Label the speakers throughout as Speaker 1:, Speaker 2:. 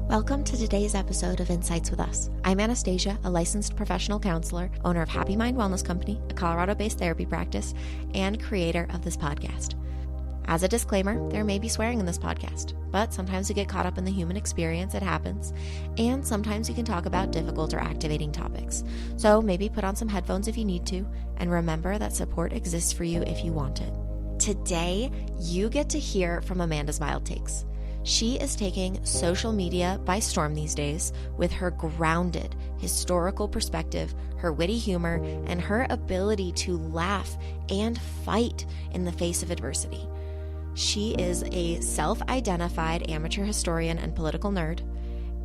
Speaker 1: Welcome to today's episode of Insights with Us. I'm Anastasia, a licensed professional counselor, owner of Happy Mind Wellness Company, a Colorado-based therapy practice, and creator of this podcast. As a disclaimer, there may be swearing in this podcast, but sometimes we get caught up in the human experience, it happens, and sometimes we can talk about difficult or activating topics. So maybe put on some headphones if you need to, and remember that support exists for you if you want it. Today, you get to hear from Amandasmildtakes. She is taking social media by storm these days with her grounded historical perspective, her witty humor, and her ability to laugh and fight in the face of adversity. She is a self-identified amateur historian and political nerd.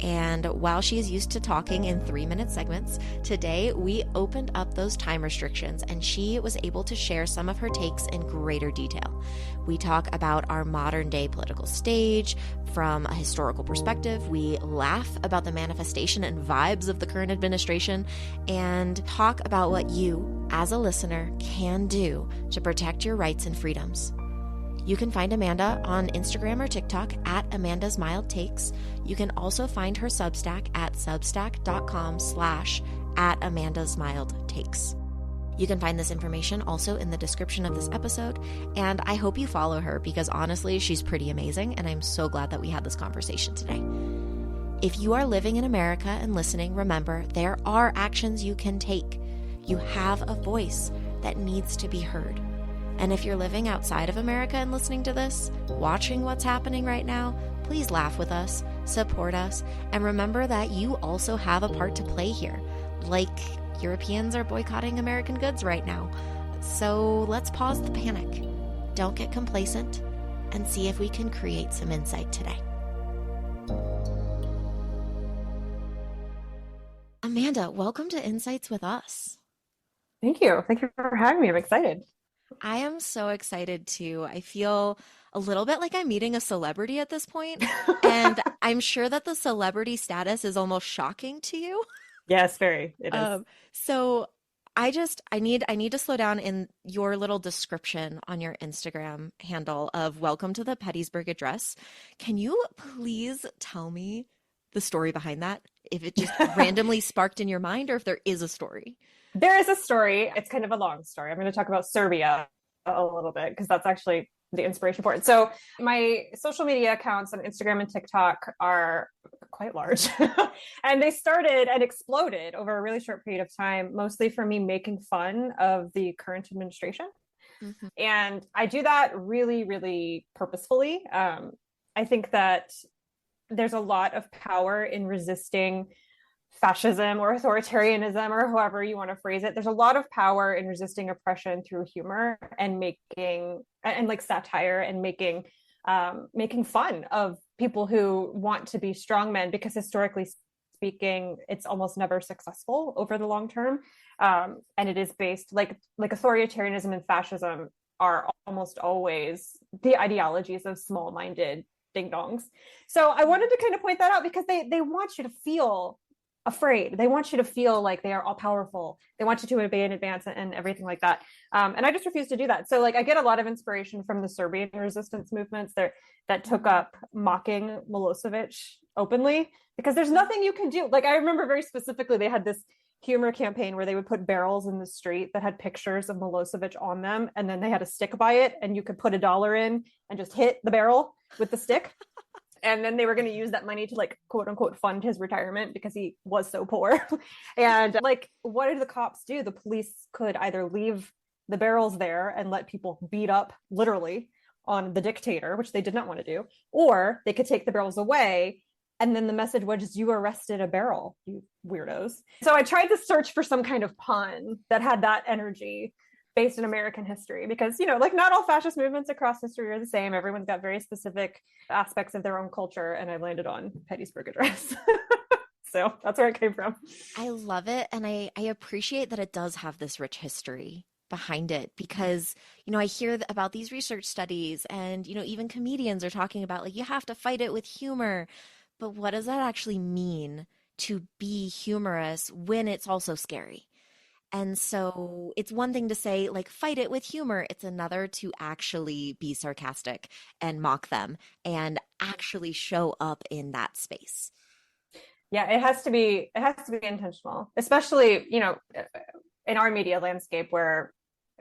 Speaker 1: And while she is used to talking in 3-minute segments, today we opened up those time restrictions and she was able to share some of her takes in greater detail. We talk about our modern day political stage from a historical perspective. We laugh about the manifestation and vibes of the current administration and talk about what you, as a listener, can do to protect your rights and freedoms. You can find Amanda on Instagram or TikTok at Amandasmildtakes. You can also find her Substack at substack.com/@Amandasmildtakes. You can find this information also in the description of this episode, and I hope you follow her because honestly, she's pretty amazing, and I'm so glad that we had this conversation today. If you are living in America and listening, remember, there are actions you can take. You have a voice that needs to be heard. And if you're living outside of America and listening to this, watching what's happening right now, please laugh with us, support us, and remember that you also have a part to play here. Like Europeans are boycotting American goods right now. So let's pause the panic. Don't get complacent and see if we can create some insight today. Amanda, welcome to Insights with Us.
Speaker 2: Thank you. Thank you for having me. I'm excited.
Speaker 1: I am so excited too. I feel a little bit like I'm meeting a celebrity at this point, and I'm sure that the celebrity status is almost shocking to you.
Speaker 2: Yes, very. It is.
Speaker 1: So I need to slow down in your little description on your Instagram handle of welcome to the Pettysburg Address. Can you please tell me the story behind that? If it just randomly sparked in your mind or if there is a story.
Speaker 2: There is a story. It's kind of a long story. I'm going to talk about Serbia a little bit because that's actually the inspiration for it. So my social media accounts on Instagram and TikTok are quite large and they started and exploded over a really short period of time, mostly for me making fun of the current administration. Mm-hmm. And I do that really, really purposefully. I think that there's a lot of power in resisting fascism or authoritarianism or however you want to phrase it. There's a lot of power in resisting oppression through humor and making and like satire and making fun of people who want to be strongmen, because historically speaking, it's almost never successful over the long term. And it is based like authoritarianism and fascism are almost always the ideologies of small-minded ding-dongs. So I wanted to kind of point that out because they want you to feel afraid. They want you to feel like they are all powerful. They want you to obey in advance and everything like that. And I just refuse to do that. So like I get a lot of inspiration from the Serbian resistance movements that took up mocking Milosevic openly, because there's nothing you can do. Like I remember very specifically, they had this humor campaign where they would put barrels in the street that had pictures of Milosevic on them. And then they had a stick by it and you could put $1 in and just hit the barrel with the stick. And then they were going to use that money to like, quote unquote, fund his retirement because he was so poor. And like, what did the cops do? The police could either leave the barrels there and let people beat up literally on the dictator, which they did not want to do, or they could take the barrels away. And then the message was just, you arrested a barrel, you weirdos. So I tried to search for some kind of pun that had that energy based in American history, because, you know, like not all fascist movements across history are the same. Everyone's got very specific aspects of their own culture. And I landed on Pettysburg Address. So that's where it came from.
Speaker 1: I love it. And I appreciate that it does have this rich history behind it, because, you know, I hear about these research studies and, you know, even comedians are talking about like, you have to fight it with humor. But what does that actually mean to be humorous when it's also scary? And so it's one thing to say, like, fight it with humor. It's another to actually be sarcastic and mock them and actually show up in that space.
Speaker 2: Yeah, it has to be intentional, especially, in our media landscape where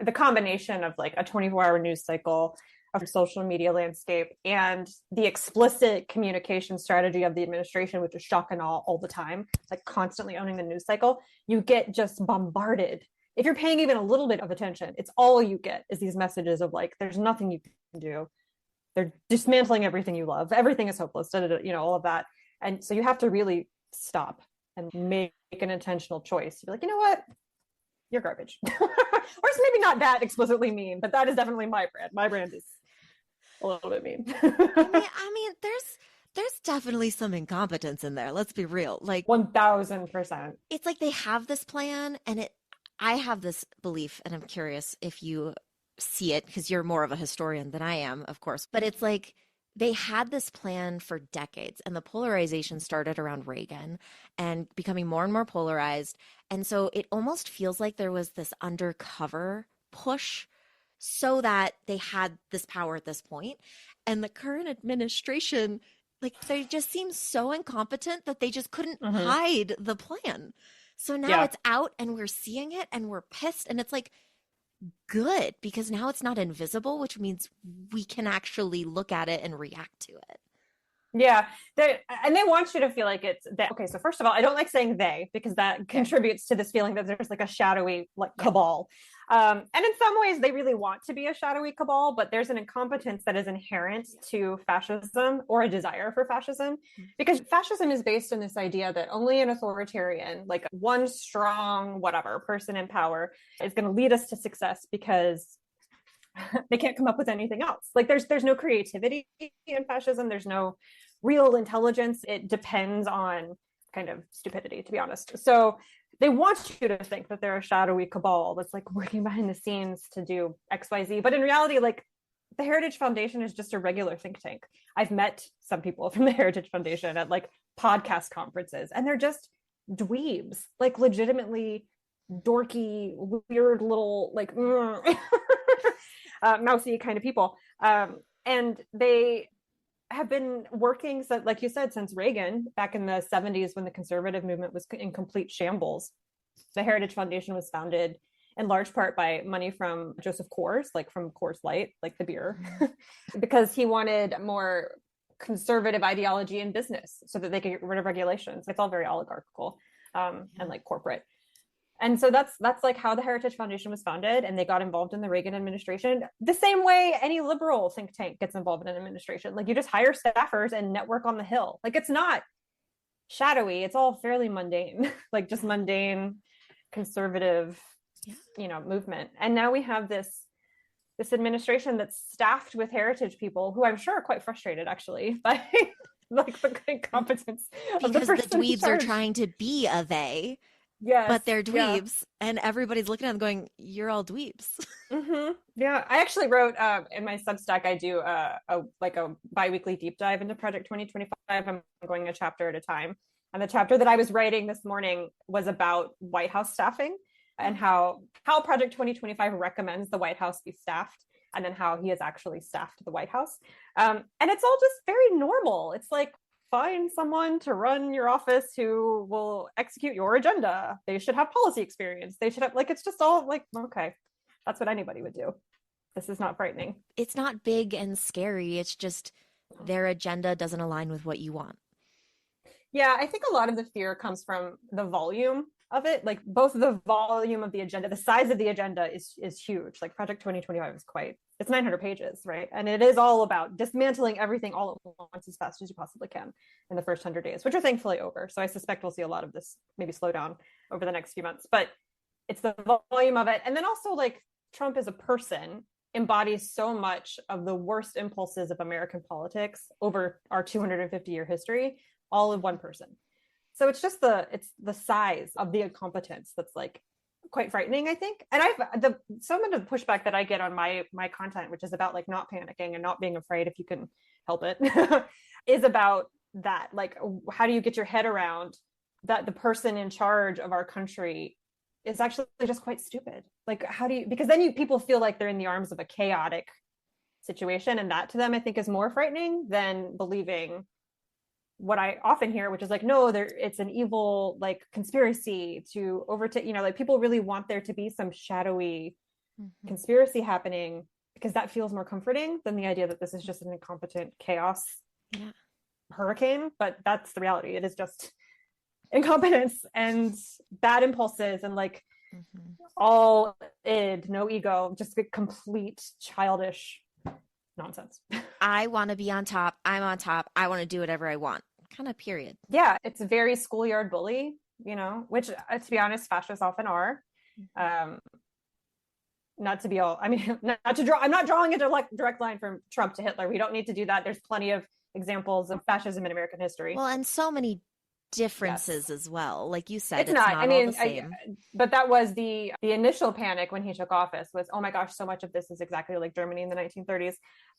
Speaker 2: the combination of like a 24-hour news cycle, of social media landscape, and the explicit communication strategy of the administration, which is shock and awe all the time, like constantly owning the news cycle, you get just bombarded. If you're paying even a little bit of attention, it's all you get is these messages of like, there's nothing you can do. They're dismantling everything you love. Everything is hopeless, all of that. And so you have to really stop and make an intentional choice to be like, you know what? You're garbage. Or it's maybe not that explicitly mean, but that is definitely my brand. My brand is a little bit mean.
Speaker 1: I mean, there's definitely some incompetence in there. Let's be real. Like
Speaker 2: 1000%.
Speaker 1: it's like they have this plan, and I have this belief, and I'm curious if you see it because you're more of a historian than I am, of course. But it's like they had this plan for decades, and the polarization started around Reagan and becoming more and more polarized. And so it almost feels like there was this undercover push so that they had this power at this point. And the current administration, like, they just seem so incompetent that they just couldn't hide the plan. So now it's out and we're seeing it and we're pissed. And it's like, good, because now it's not invisible, which means we can actually look at it and react to it.
Speaker 2: Yeah, they want you to feel like it's that. Okay, so first of all, I don't like saying they because that contributes to this feeling that there's like a shadowy like cabal. And in some ways, they really want to be a shadowy cabal, but there's an incompetence that is inherent to fascism, or a desire for fascism, because fascism is based on this idea that only an authoritarian, like one strong, whatever person in power, is going to lead us to success because they can't come up with anything else. Like there's no creativity in fascism. There's no real intelligence. It depends on kind of stupidity, to be honest. So they want you to think that they're a shadowy cabal that's like working behind the scenes to do XYZ. But in reality, like the Heritage Foundation is just a regular think tank. I've met some people from the Heritage Foundation at like podcast conferences, and they're just dweebs, like legitimately dorky, weird little like mousy kind of people. And they have been working, so, like you said, since Reagan, back in the 70s when the conservative movement was in complete shambles. The Heritage Foundation was founded in large part by money from Joseph Coors, like from Coors Light, like the beer, because he wanted more conservative ideology in business so that they could get rid of regulations. It's all very oligarchical and like corporate. And so that's like how the Heritage Foundation was founded, and they got involved in the Reagan administration the same way any liberal think tank gets involved in an administration. Like you just hire staffers and network on the Hill. Like it's not shadowy, it's all fairly mundane, like just mundane conservative, movement. And now we have this administration that's staffed with heritage people who I'm sure are quite frustrated actually by like the incompetence of the
Speaker 1: Because the dweebs are trying to be a they.
Speaker 2: Yes,
Speaker 1: but they're dweebs, and everybody's looking at them going, you're all dweebs.
Speaker 2: Yeah, I actually wrote in my Substack, I do a bi-weekly deep dive into Project 2025. I'm going a chapter at a time. And the chapter that I was writing this morning was about White House staffing and how Project 2025 recommends the White House be staffed, and then how he has actually staffed the White House. And it's all just very normal. It's like, find someone to run your office who will execute your agenda. They should have policy experience. They should have, like, it's just all like, okay, that's what anybody would do. This is not frightening.
Speaker 1: It's not big and scary. It's just their agenda doesn't align with what you want.
Speaker 2: Yeah, I think a lot of the fear comes from the volume of it. Like both the volume of the agenda, the size of the agenda is huge. Like Project 2025 is it's 900 pages, right? And it is all about dismantling everything all at once as fast as you possibly can in the first 100 days, which are thankfully over. So I suspect we'll see a lot of this maybe slow down over the next few months, but it's the volume of it. And then also like Trump as a person embodies so much of the worst impulses of American politics over our 250-year history, all in one person. So it's just the size of the incompetence that's like quite frightening, I think. And some of the pushback that I get on my content, which is about like not panicking and not being afraid if you can help it, is about that. Like, how do you get your head around that the person in charge of our country is actually just quite stupid? Like, because then people feel like they're in the arms of a chaotic situation, and that to them I think is more frightening than believing what I often hear, which is like, no, it's an evil like conspiracy to overtake, like people really want there to be some shadowy conspiracy happening because that feels more comforting than the idea that this is just an incompetent chaos hurricane. But that's the reality. It is just incompetence and bad impulses and like all id, no ego, just a complete childish nonsense.
Speaker 1: I want to be on top. I'm on top. I want to do whatever I want. Kind of period.
Speaker 2: Yeah, it's a very schoolyard bully, which to be honest, fascists often are. Not to be all, I mean, not to draw, I'm not drawing a direct line from Trump to Hitler. We don't need to do that. There's plenty of examples of fascism in American history.
Speaker 1: Well, and so many differences as well. Like you said,
Speaker 2: it's not
Speaker 1: I mean, all the same.
Speaker 2: But that was the initial panic when he took office was, oh my gosh, so much of this is exactly like Germany in the 1930s.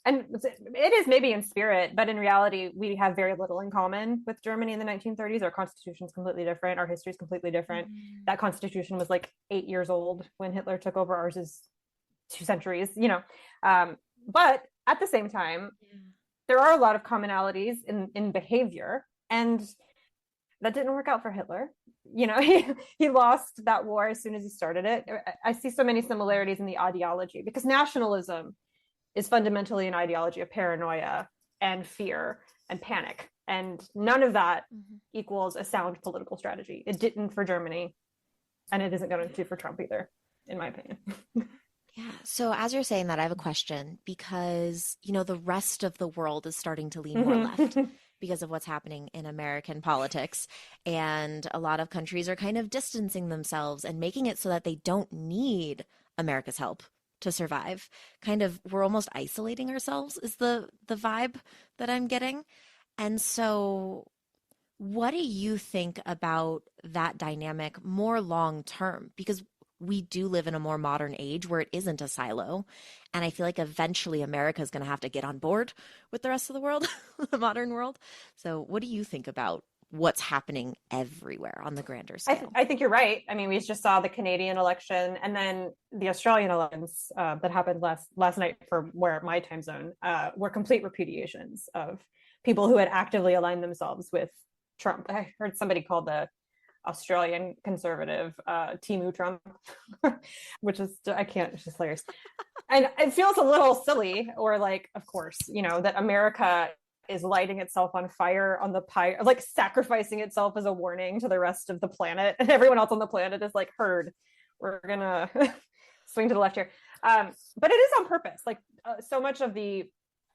Speaker 2: And it is maybe in spirit, but in reality, we have very little in common with Germany in the 1930s. Our constitution is completely different. Our history is completely different. That constitution was like 8 years old when Hitler took over. Ours is 2 centuries, but at the same time, there are a lot of commonalities in behavior, and that didn't work out for Hitler. He lost that war as soon as he started it. I see so many similarities in the ideology because nationalism is fundamentally an ideology of paranoia and fear and panic. And none of that equals a sound political strategy. It didn't for Germany, and it isn't going to do for Trump either, in my opinion.
Speaker 1: Yeah. So as you're saying that, I have a question because, the rest of the world is starting to lean more left because of what's happening in American politics. And a lot of countries are kind of distancing themselves and making it so that they don't need America's help to survive. Kind of, we're almost isolating ourselves is the vibe that I'm getting. And so what do you think about that dynamic more long term? Because we do live in a more modern age where it isn't a silo. And I feel like eventually America is going to have to get on board with the rest of the world, the modern world. So what do you think about what's happening everywhere on the grander scale?
Speaker 2: I think you're right. I mean, we just saw the Canadian election and then the Australian elections that happened last night for where my time zone were complete repudiations of people who had actively aligned themselves with Trump. I heard somebody call the Australian conservative Timu Trump, which is, it's just hilarious. And it feels a little silly, or like, of course, that America is lighting itself on fire on the pyre, like sacrificing itself as a warning to the rest of the planet. And everyone else on the planet is like, herd, we're gonna swing to the left here. But it is on purpose. Like so much of the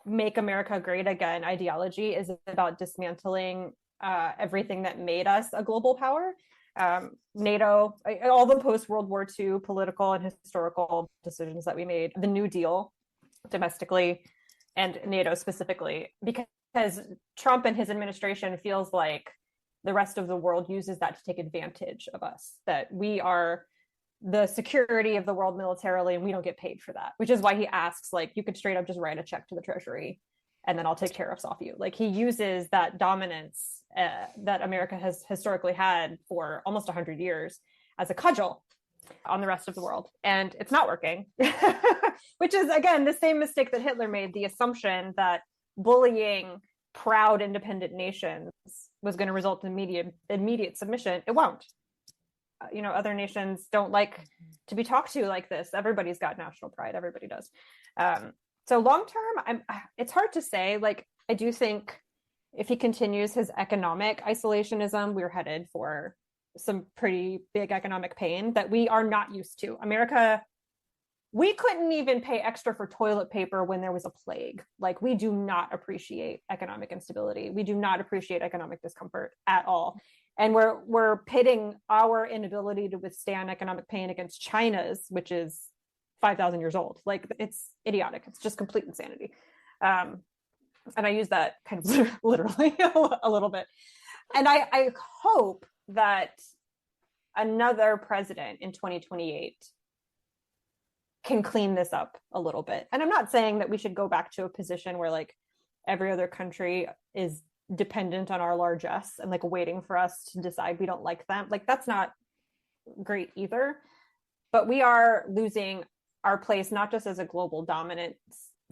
Speaker 2: Make America Great Again ideology is about dismantling everything that made us a global power. NATO, all the post-World War II political and historical decisions that we made, the New Deal domestically and NATO specifically, because Trump and his administration feels like the rest of the world uses that to take advantage of us, that we are the security of the world militarily and we don't get paid for that, which is why he asks, like, you could straight up just write a check to the Treasury and then I'll take tariffs off you. Like he uses that dominance that America has historically had for almost 100 years as a cudgel on the rest of the world. And it's not working, which is, again, the same mistake that Hitler made, the assumption that bullying proud independent nations was going to result in immediate submission. It won't. Other nations don't like to be talked to like this. Everybody's got national pride. Everybody does. So long term, it's hard to say. Like, I do think if he continues his economic isolationism, we're headed for some pretty big economic pain that we are not used to. America, we couldn't even pay extra for toilet paper when there was a plague. Like, we do not appreciate economic instability. We do not appreciate economic discomfort at all. And we're pitting our inability to withstand economic pain against China's, which is 5,000 years old. Like, it's idiotic. It's just complete insanity. And I use that kind of literally a little bit. And I hope that another president in 2028 can clean this up a little bit. And I'm not saying that we should go back to a position where like every other country is dependent on our largesse and like waiting for us to decide we don't like them. Like, that's not great either. But we are losing our place, not just as a global dominant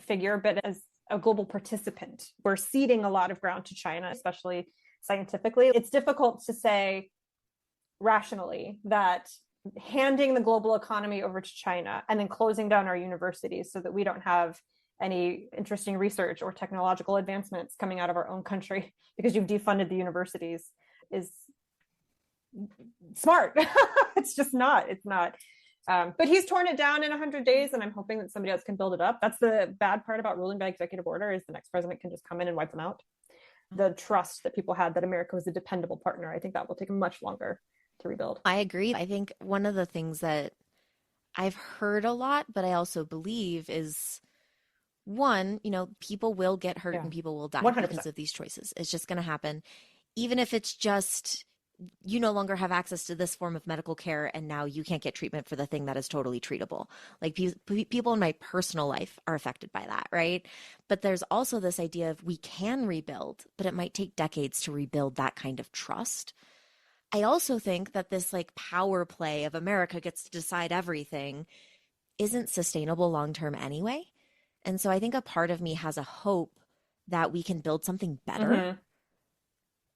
Speaker 2: figure, but as a global participant. We're ceding a lot of ground to China, especially scientifically. It's difficult to say rationally that handing the global economy over to China and then closing down our universities so that we don't have any interesting research or technological advancements coming out of our own country because you've defunded the universities is smart. It's just not. It's not. But he's torn it down in 100 days, and I'm hoping that somebody else can build it up. That's the bad part about ruling by executive order, is the next president can just come in and wipe them out. The trust that people had that America was a dependable partner, I think that will take much longer to rebuild.
Speaker 1: I agree. I think one of the things that I've heard a lot, but I also believe is, one, people will get hurt and people will die
Speaker 2: 100%.
Speaker 1: Because of these choices. It's just going to happen. Even if it's just, you no longer have access to this form of medical care and now you can't get treatment for the thing that is totally treatable. Like people in my personal life are affected by that, right? But there's also this idea of we can rebuild, but it might take decades to rebuild that kind of trust. I also think that this power play of America gets to decide everything isn't sustainable long-term anyway. And so I think a part of me has a hope that we can build something better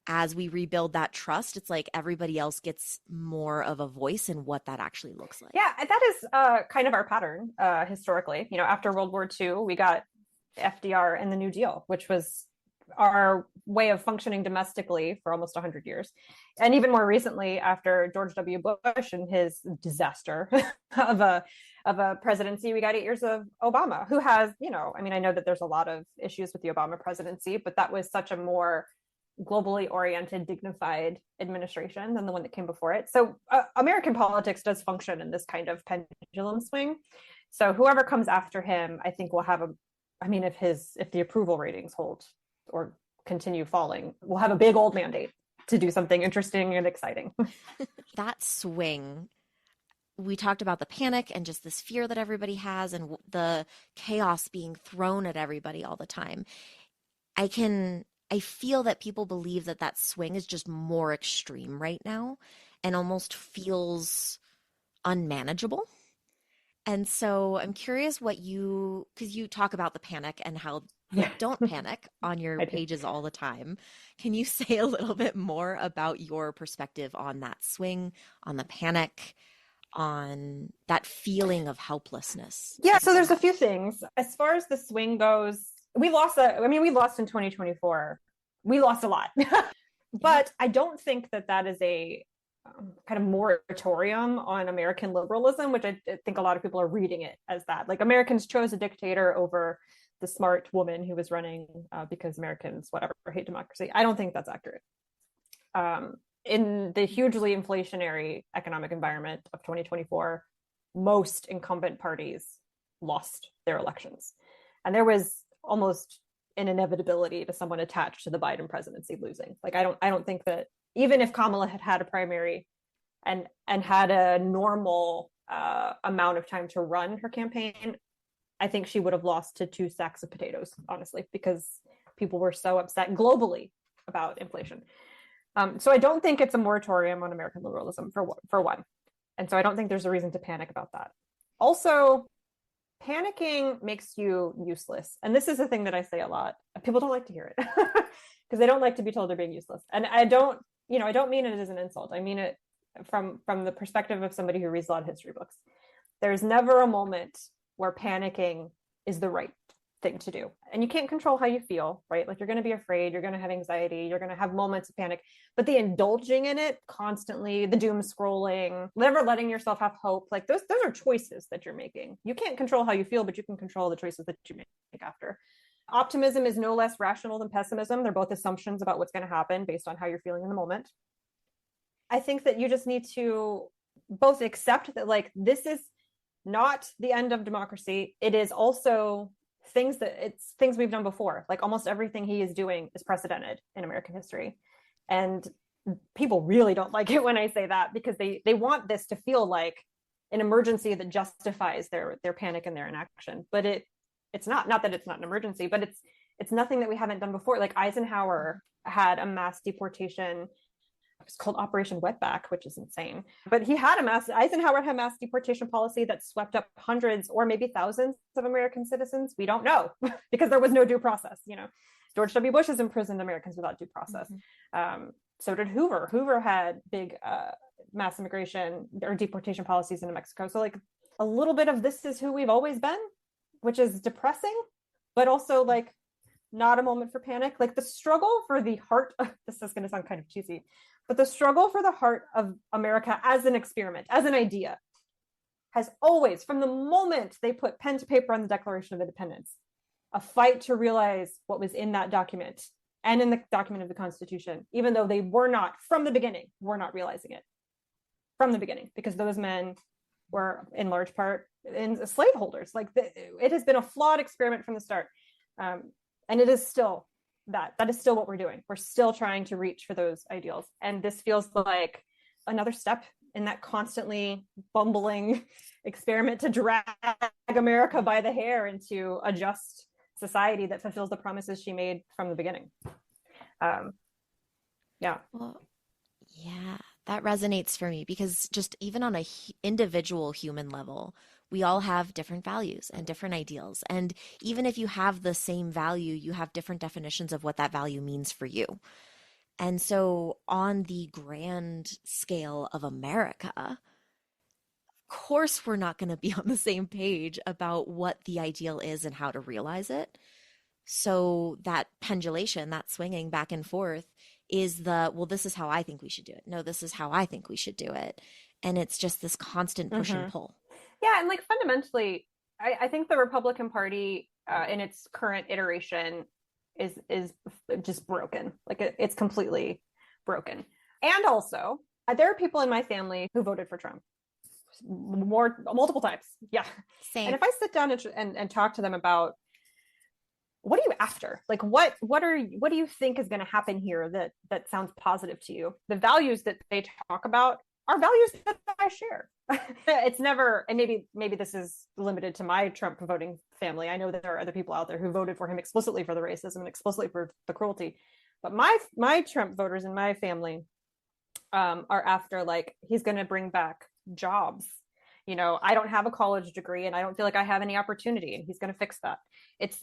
Speaker 1: as we rebuild that trust. It's like everybody else gets more of a voice in what that actually looks like.
Speaker 2: Yeah, that is kind of our pattern historically. After World War II, we got FDR and the New Deal, which was our way of functioning domestically for almost 100 years. And even more recently, after George W. Bush and his disaster of a presidency, we got 8 years of Obama, who has, I know that there's a lot of issues with the Obama presidency, but that was such a more globally oriented, dignified administration than the one that came before it. So American politics does function in this kind of pendulum swing. So whoever comes after him, I think will have if the approval ratings hold or continue falling, we'll have a big old mandate to do something interesting and exciting.
Speaker 1: That swing, we talked about the panic and just this fear that everybody has and the chaos being thrown at everybody all the time. I feel that people believe that swing is just more extreme right now and almost feels unmanageable. And so I'm curious because you talk about the panic and how don't panic on your pages all the time. Can you say a little bit more about your perspective on that swing, on the panic, on that feeling of helplessness?
Speaker 2: Yeah, so there's a few things. As far as the swing goes, we lost in 2024. We lost a lot. But I don't think that is a kind of moratorium on American liberalism, which I think a lot of people are reading it as that. Like Americans chose a dictator over the smart woman who was running because Americans, hate democracy. I don't think that's accurate. In the hugely inflationary economic environment of 2024, most incumbent parties lost their elections. And there was almost an inevitability to someone attached to the Biden presidency losing. Like, I don't think that even if Kamala had a primary and had a normal amount of time to run her campaign, I think she would have lost to 2 sacks of potatoes, honestly, because people were so upset globally about inflation. So I don't think it's a moratorium on American liberalism for one. And so I don't think there's a reason to panic about that. Also, panicking makes you useless. And this is a thing that I say a lot. People don't like to hear it because they don't like to be told they're being useless. And I don't mean it as an insult. I mean it from the perspective of somebody who reads a lot of history books. There's never a moment where panicking is the right thing to do. And you can't control how you feel, right? Like, you're going to be afraid, you're going to have anxiety, you're going to have moments of panic, but the indulging in it constantly, the doom scrolling, never letting yourself have hope, like those are choices that you're making. You can't control how you feel, but you can control the choices that you make after. Optimism is no less rational than pessimism. They're both assumptions about what's going to happen based on how you're feeling in the moment. I think that you just need to both accept that, like, this is not the end of democracy. It is also things we've done before. Like, almost everything he is doing is precedented in American history. And people really don't like it when I say that, because they want this to feel like an emergency that justifies their panic and their inaction. But it's not that it's not an emergency, but it's nothing that we haven't done before. Like, Eisenhower had a mass deportation. It's called Operation Wetback, which is insane. But Eisenhower had a mass deportation policy that swept up hundreds or maybe thousands of American citizens. We don't know because there was no due process, George W. Bush has imprisoned Americans without due process. So did Hoover. Hoover had big mass immigration or deportation policies into Mexico. So like a little bit of this is who we've always been, which is depressing, but also like not a moment for panic. Like the struggle for the heart of, this is going to sound kind of cheesy, but the struggle for the heart of America as an experiment, as an idea, has always, from the moment they put pen to paper on the Declaration of Independence, a fight to realize what was in that document and in the document of the Constitution, even though they were not, from the beginning, were not realizing it from the beginning, because those men were in large part slaveholders. Like it has been a flawed experiment from the start. And it is still that is still what we're doing. We're still trying to reach for those ideals. And this feels like another step in that constantly bumbling experiment to drag America by the hair into a just society that fulfills the promises she made from the beginning. Yeah.
Speaker 1: Well, yeah, that resonates for me because just even on a individual human level, we all have different values and different ideals. And even if you have the same value, you have different definitions of what that value means for you. And so on the grand scale of America, of course, we're not going to be on the same page about what the ideal is and how to realize it. So that pendulation, that swinging back and forth is well, this is how I think we should do it. No, this is how I think we should do it. And it's just this constant push and pull.
Speaker 2: Yeah. And like fundamentally, I think the Republican Party in its current iteration is just broken. Like it's completely broken. And also, there are people in my family who voted for Trump multiple times. Yeah.
Speaker 1: Same.
Speaker 2: And if I sit down and talk to them about what are you after? Like what do you think is going to happen here that sounds positive to you? The values that they talk about are values that I share. It's never, and maybe this is limited to my Trump voting family. I know that there are other people out there who voted for him explicitly for the racism and explicitly for the cruelty. But my Trump voters in my family are after, like, he's going to bring back jobs. You know, I don't have a college degree and I don't feel like I have any opportunity, and he's going to fix that. It's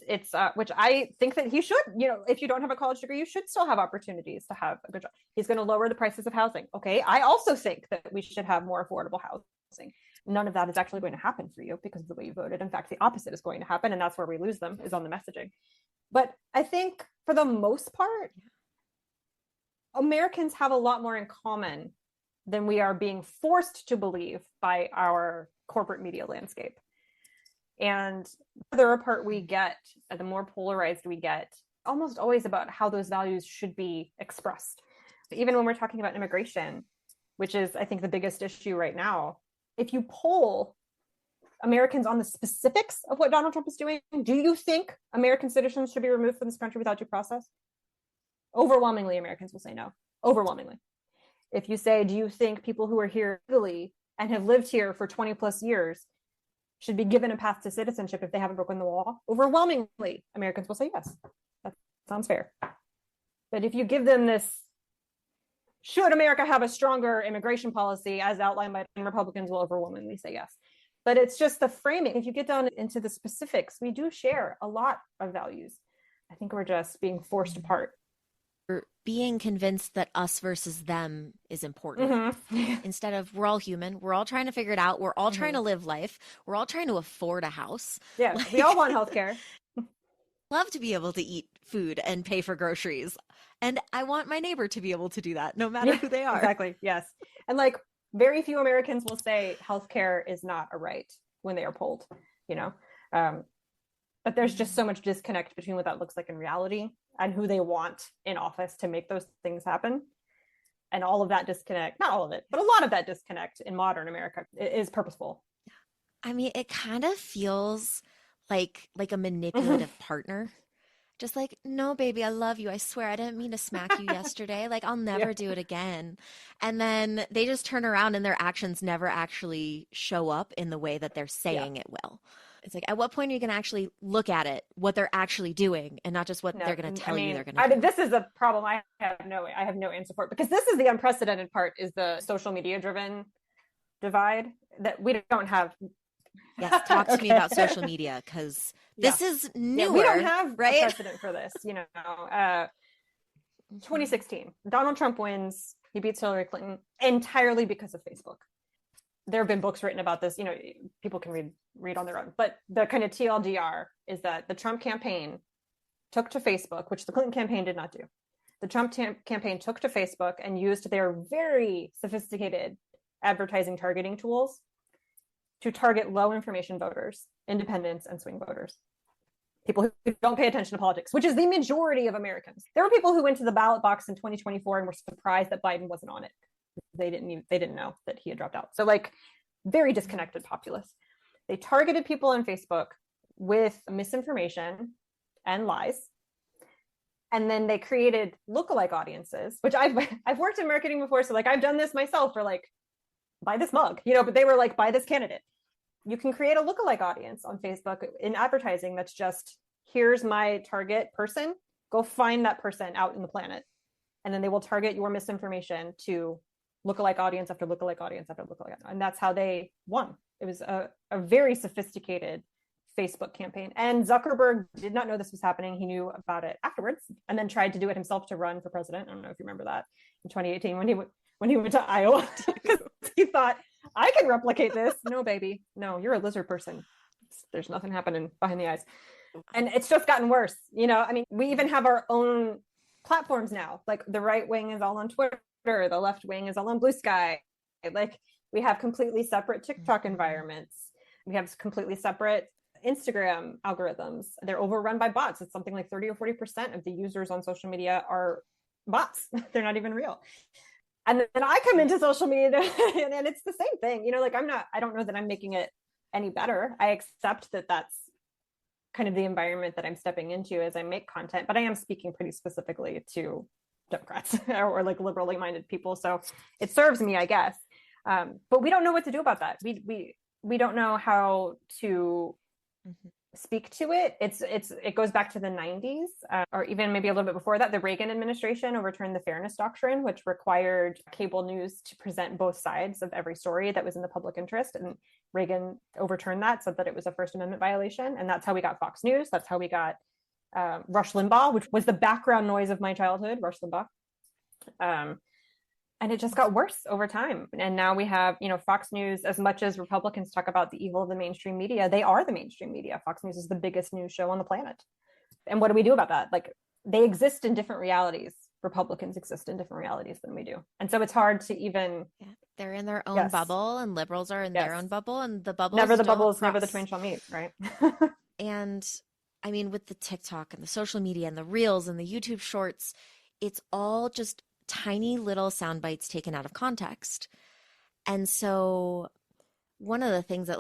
Speaker 2: which I think that he should, you know, if you don't have a college degree, you should still have opportunities to have a good job. He's going to lower the prices of housing. Okay. I also think that we should have more affordable housing. None of that is actually going to happen for you because of the way you voted. In fact, the opposite is going to happen. And that's where we lose them, is on the messaging. But I think for the most part, Americans have a lot more in common than we are being forced to believe by our corporate media landscape. And the further apart we get, the more polarized we get, almost always about how those values should be expressed. Even when we're talking about immigration, which is, I think, the biggest issue right now, if you poll Americans on the specifics of what Donald Trump is doing, do you think American citizens should be removed from this country without due process? Overwhelmingly, Americans will say no. Overwhelmingly. If you say, do you think people who are here legally and have lived here for 20 plus years should be given a path to citizenship if they haven't broken the law? Overwhelmingly, Americans will say yes. That sounds fair. But if you give them this, should America have a stronger immigration policy as outlined by Republicans, will overwhelmingly say yes. But it's just the framing. If you get down into the specifics, we do share a lot of values. I think we're just being forced apart.
Speaker 1: Being convinced that us versus them is important. Instead of, we're all human, we're all trying to figure it out, we're all trying to live life, we're all trying to afford a house.
Speaker 2: Yeah, we all want healthcare.
Speaker 1: Love to be able to eat food and pay for groceries. And I want my neighbor to be able to do that, no matter who they are.
Speaker 2: Exactly, yes. And like, very few Americans will say healthcare is not a right when they are polled, you know? But there's just so much disconnect between what that looks like in reality and who they want in office to make those things happen. And all of that disconnect, not all of it, but a lot of that disconnect in modern America is purposeful.
Speaker 1: I mean, it kind of feels like a manipulative partner. Just like, no, baby, I love you. I swear I didn't mean to smack you yesterday. Like, I'll never do it again. And then they just turn around and their actions never actually show up in the way that they're saying it will. It's like, at what point are you going to actually look at it, what they're actually doing, and not just what they're going to tell you they're going to do?
Speaker 2: This is a problem I have no answer for, because this is the unprecedented part, is the social media driven divide that we don't have.
Speaker 1: Yes, talk to me about social media, because this is newer.
Speaker 2: We don't have
Speaker 1: right?
Speaker 2: a precedent for this. 2016, Donald Trump wins. He beats Hillary Clinton entirely because of Facebook. There have been books written about this. People can read on their own. But the kind of TLDR is that the Trump campaign took to Facebook, which the Clinton campaign did not do. The Trump campaign took to Facebook and used their very sophisticated advertising targeting tools to target low information voters, independents, and swing voters. People who don't pay attention to politics, which is the majority of Americans. There were people who went to the ballot box in 2024 and were surprised that Biden wasn't on it. They didn't know that he had dropped out. So very disconnected populace. They targeted people on Facebook with misinformation and lies. And then they created lookalike audiences, which I've worked in marketing before. So I've done this myself for buy this mug, but they were buy this candidate. You can create a lookalike audience on Facebook in advertising that's just, here's my target person, go find that person out in the planet. And then they will target your misinformation to lookalike audience after lookalike audience after lookalike. And that's how they won. It was a very sophisticated Facebook campaign. And Zuckerberg did not know this was happening. He knew about it afterwards and then tried to do it himself to run for president. I don't know if you remember that in 2018 when he went to Iowa. He thought, I can replicate this. No, baby. No, you're a lizard person. There's nothing happening behind the eyes. And it's just gotten worse. We even have our own platforms now. The right wing is all on Twitter. The left wing is all on Blue Sky. We have completely separate TikTok environments. We have completely separate Instagram algorithms. They're overrun by bots. It's something like 30 or 40% of the users on social media are bots. They're not even real. And then I come into social media and it's the same thing, I don't know that I'm making it any better. I accept that that's kind of the environment that I'm stepping into as I make content, but I am speaking pretty specifically to Democrats or liberally minded people. So it serves me, I guess. But we don't know what to do about that. We don't know how to speak to it. It goes back to the 90s, or even maybe a little bit before that. The Reagan administration overturned the Fairness Doctrine, which required cable news to present both sides of every story that was in the public interest. And Reagan overturned that, said that it was a First Amendment violation. And that's how we got Fox News. That's how we got Rush Limbaugh, which was the background noise of my childhood, Rush Limbaugh. And it just got worse over time. And now we have, Fox News, as much as Republicans talk about the evil of the mainstream media, they are the mainstream media. Fox News is the biggest news show on the planet. And what do we do about that? They exist in different realities. Republicans exist in different realities than we do. And so it's hard to even...
Speaker 1: Yeah, they're in their own bubble, and liberals are in their own bubble, and the bubbles
Speaker 2: never the
Speaker 1: don't
Speaker 2: bubbles,
Speaker 1: cross.
Speaker 2: never the twain shall meet, right?
Speaker 1: And with the TikTok and the social media and the reels and the YouTube shorts, it's all just tiny little sound bites taken out of context. And so one of the things that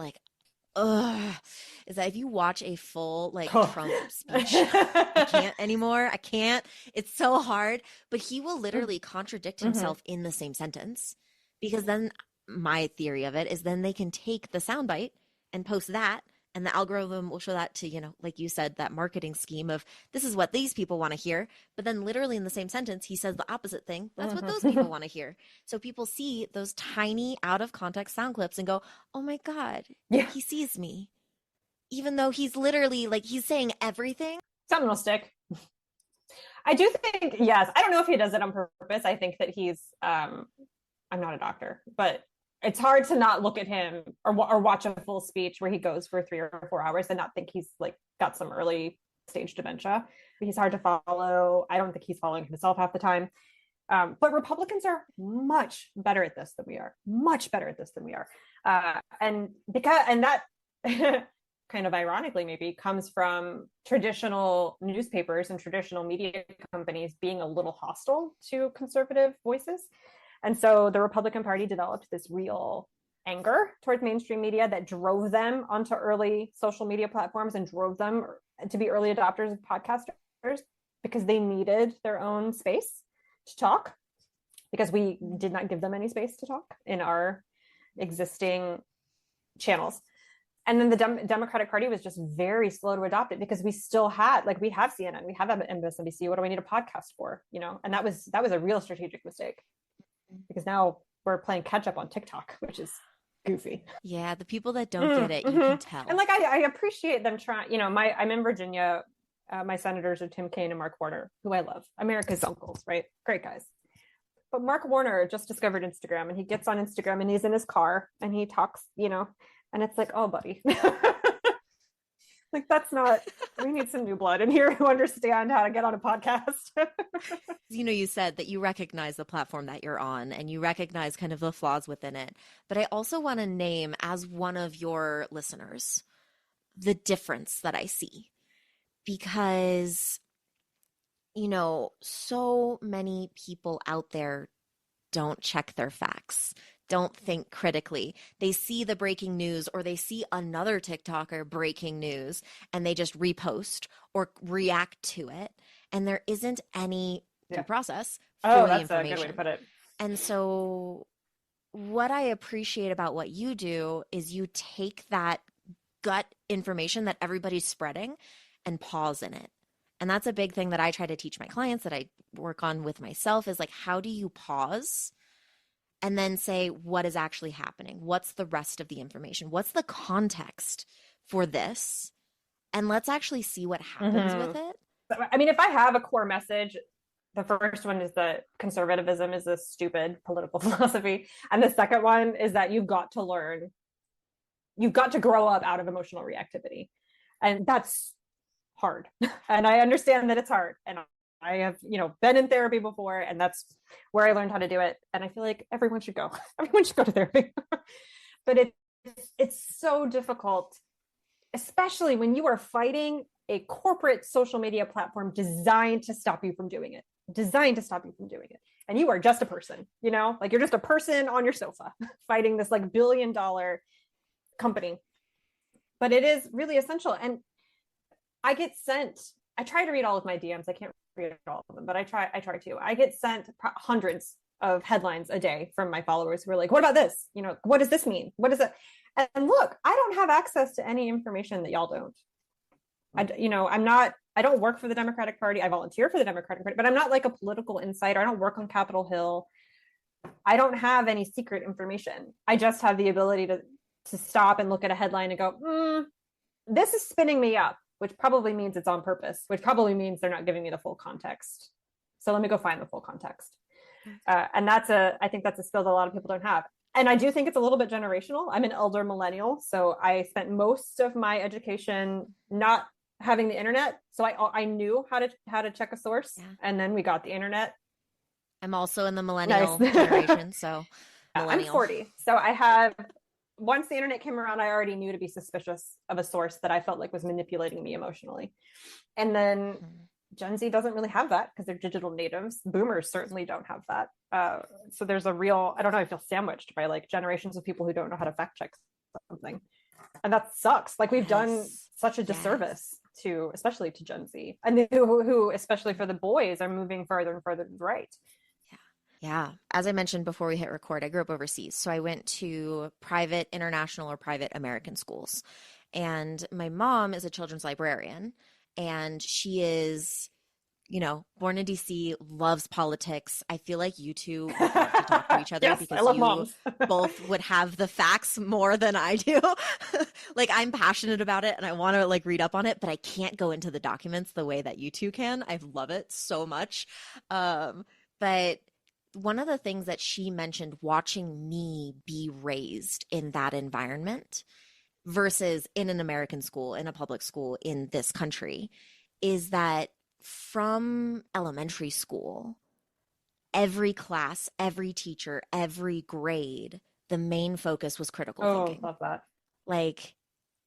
Speaker 1: is that if you watch a full Trump speech, I can't anymore. I can't. It's so hard. But he will literally contradict himself in the same sentence, because then my theory of it is then they can take the soundbite and post that, and the algorithm will show that to, like you said, that marketing scheme of this is what these people want to hear. But then literally in the same sentence, he says the opposite thing. That's what those people want to hear. So people see those tiny out of context sound clips and go, oh my God, he sees me. Even though he's literally he's saying everything.
Speaker 2: Something will stick. I do think, yes. I don't know if he does it on purpose. I think that he's, I'm not a doctor, but it's hard to not look at him or watch a full speech where he goes for 3 or 4 hours and not think he's got some early stage dementia. He's hard to follow. I don't think he's following himself half the time. But Republicans are much better at this than we are. Much better at this than we are. And that kind of ironically maybe comes from traditional newspapers and traditional media companies being a little hostile to conservative voices. And so the Republican Party developed this real anger towards mainstream media that drove them onto early social media platforms and drove them to be early adopters of podcasters, because they needed their own space to talk, because we did not give them any space to talk in our existing channels. And then the Democratic Party was just very slow to adopt it, because we still had, we have CNN, we have MSNBC. What do we need a podcast for? And that was a real strategic mistake, because now we're playing catch up on TikTok, which is goofy.
Speaker 1: Yeah, the people that don't get it, you
Speaker 2: Mm-hmm.
Speaker 1: can tell.
Speaker 2: And like I appreciate them trying. I'm in Virginia. My senators are Tim Kaine and Mark Warner, who I love. America's uncles, right? Great guys. But Mark Warner just discovered Instagram, and he gets on Instagram and he's in his car and he talks, and it's like, oh, buddy. Like, that's not, we need some new blood in here who understand how to get on a podcast.
Speaker 1: You said that you recognize the platform that you're on and you recognize kind of the flaws within it. But I also want to name, as one of your listeners, the difference that I see. Because, so many people out there don't check their facts, don't think critically. They see the breaking news or they see another TikToker breaking news and they just repost or react to it. And there isn't any due process for the information.
Speaker 2: That's a good way to put it.
Speaker 1: And so what I appreciate about what you do is you take that gut information that everybody's spreading and pause in it. And that's a big thing that I try to teach my clients, that I work on with myself, is like, how do you pause and then say, what is actually happening? What's the rest of the information? What's the context for this? And let's actually see what happens with it.
Speaker 2: I mean, if I have a core message, the first one is that conservatism is a stupid political philosophy. And the second one is that you've got to grow up out of emotional reactivity. And that's hard. And I understand that it's hard. And I have, been in therapy before, and that's where I learned how to do it. And I feel like everyone should go. Everyone should go to therapy. But it's so difficult, especially when you are fighting a corporate social media platform designed to stop you from doing it. And you are just a person, like you're just a person on your sofa fighting this like $1 billion company. But it is really essential. And I try to read all of my DMs. I can't read all of them, but I try to. I get sent hundreds of headlines a day from my followers who are like, what about this? What does this mean? What is it? And look, I don't have access to any information that y'all don't. I don't work for the Democratic Party. I volunteer for the Democratic Party, but I'm not like a political insider. I don't work on Capitol Hill. I don't have any secret information. I just have the ability to stop and look at a headline and go, this is spinning me up, which probably means it's on purpose, which probably means they're not giving me the full context. So let me go find the full context. And I think that's a skill that a lot of people don't have. And I do think it's a little bit generational. I'm an elder millennial, so I spent most of my education not having the internet. So I knew how to check a source, and then we got the internet.
Speaker 1: I'm also in the millennial generation, so millennial.
Speaker 2: I'm 40. So once the internet came around, I already knew to be suspicious of a source that I felt like was manipulating me emotionally. And then Gen Z doesn't really have that because they're digital natives. Boomers certainly don't have that. So there's a real, I don't know, I feel sandwiched by like generations of people who don't know how to fact check something. And that sucks. Like we've done such a disservice especially to Gen Z, and who, especially for the boys, are moving further and further to the right.
Speaker 1: Yeah. As I mentioned before we hit record, I grew up overseas. So I went to private international or private American schools. And my mom is a children's librarian, and she is, born in DC, loves politics. I feel like you two would love to talk to each other
Speaker 2: Yes,
Speaker 1: because
Speaker 2: I love
Speaker 1: you
Speaker 2: moms.
Speaker 1: both would have the facts more than I do. Like I'm passionate about it and I want to like read up on it, but I can't go into the documents the way that you two can. I love it so much. But one of the things that she mentioned, watching me be raised in that environment versus in an American school, in a public school in this country, is that from elementary school, every class, every teacher, every grade, the main focus was critical thinking.
Speaker 2: Oh, love that.
Speaker 1: Like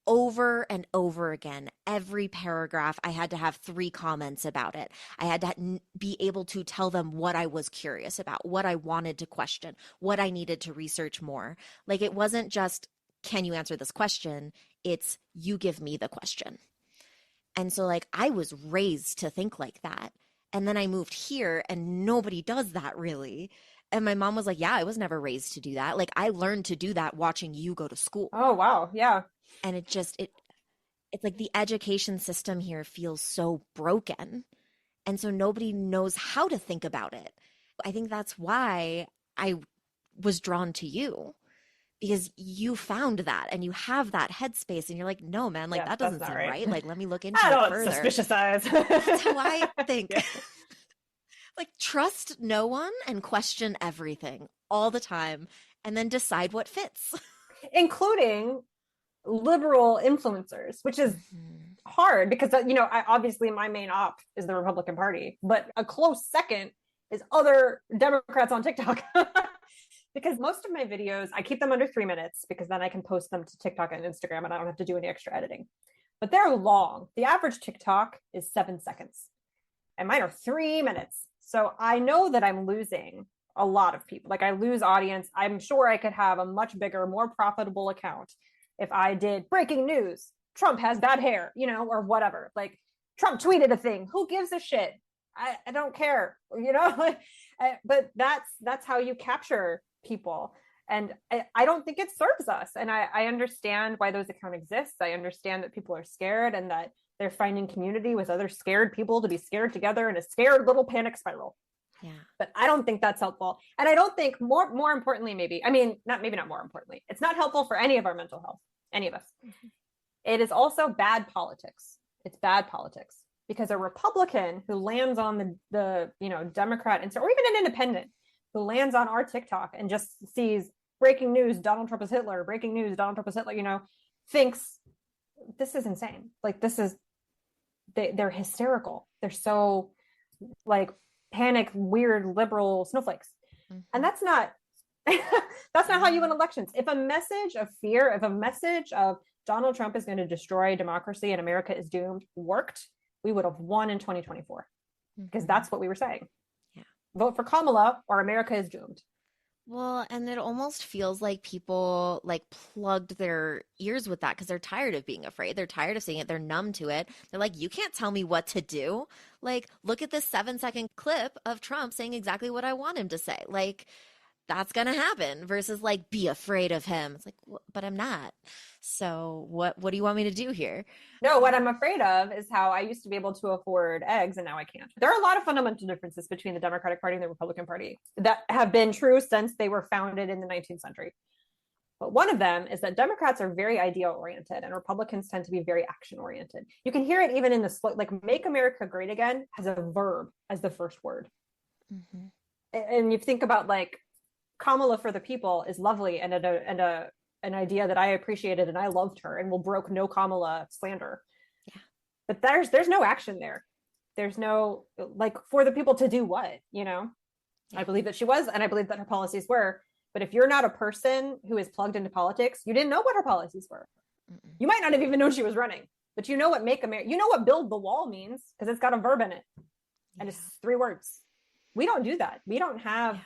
Speaker 1: over and over again, every paragraph, I had to have 3 comments about it. I had to be able to tell them what I was curious about, what I wanted to question, what I needed to research more. Like it wasn't just, can you answer this question? It's, you give me the question. And so like I was raised to think like that. And then I moved here and nobody does that really. And my mom was like, yeah, I was never raised to do that. Like I learned to do that watching you go to school.
Speaker 2: Oh, wow. Yeah.
Speaker 1: And it's like the education system here feels so broken. And so nobody knows how to think about it. I think that's why I was drawn to you, because you found that and you have that headspace and you're like, no, man, like that doesn't seem right. Like, let me look into
Speaker 2: I
Speaker 1: it
Speaker 2: don't
Speaker 1: further.
Speaker 2: Suspicious eyes.
Speaker 1: That's how I think.
Speaker 2: Yeah.
Speaker 1: Like, trust no one and question everything all the time and then decide what fits.
Speaker 2: Including liberal influencers, which is hard because, obviously my main op is the Republican Party, but a close second is other Democrats on TikTok. Because most of my videos, I keep them under 3 minutes because then I can post them to TikTok and Instagram and I don't have to do any extra editing. But they're long. The average TikTok is 7 seconds and mine are 3 minutes. So I know that I'm losing a lot of people. Like, I lose audience. I'm sure I could have a much bigger, more profitable account if I did breaking news. Trump has bad hair, or whatever. Like, Trump tweeted a thing. Who gives a shit? I don't care, but that's how you capture people. And I don't think it serves us. And I understand why those accounts exist. I understand that people are scared and that they're finding community with other scared people to be scared together in a scared little panic spiral.
Speaker 1: Yeah.
Speaker 2: But I don't think that's helpful. And I don't think more importantly, not more importantly, it's not helpful for any of our mental health, any of us. Mm-hmm. It is also bad politics. It's bad politics because a Republican who lands on the Democrat or even an independent who lands on our TikTok and just sees breaking news, Donald Trump is Hitler, breaking news, Donald Trump is Hitler, thinks this is insane. Like, they're hysterical. They're so like panic, weird, liberal snowflakes. Mm-hmm. And that's not how you win elections. If a message of fear, if a message of Donald Trump is going to destroy democracy and America is doomed worked, we would have won in 2024 because that's what we were saying.
Speaker 1: Yeah.
Speaker 2: Vote for Kamala or America is doomed.
Speaker 1: Well, and it almost feels like people like plugged their ears with that because they're tired of being afraid. They're tired of seeing it. They're numb to it. They're like, you can't tell me what to do. Like, look at this 7-second clip of Trump saying exactly what I want him to say. Like, that's going to happen versus like, be afraid of him. It's like, but I'm not. So what do you want me to do here?
Speaker 2: No, what I'm afraid of is how I used to be able to afford eggs and now I can't. There are a lot of fundamental differences between the Democratic Party and the Republican Party that have been true since they were founded in the 19th century. But one of them is that Democrats are very idea oriented and Republicans tend to be very action oriented. You can hear it even in the like "Make America Great Again" has a verb as the first word. Mm-hmm. And you think about like Kamala for the people is lovely and an idea that I appreciated and I loved her and will broke no Kamala slander. Yeah. But there's no action there. There's no like for the people to do what, Yeah. I believe that she was and I believe that her policies were. But if you're not a person who is plugged into politics, you didn't know what her policies were. Mm-mm. You might not have even known she was running, but you know what what build the wall means because it's got a verb in it. And it's 3 words. We don't do that. We don't have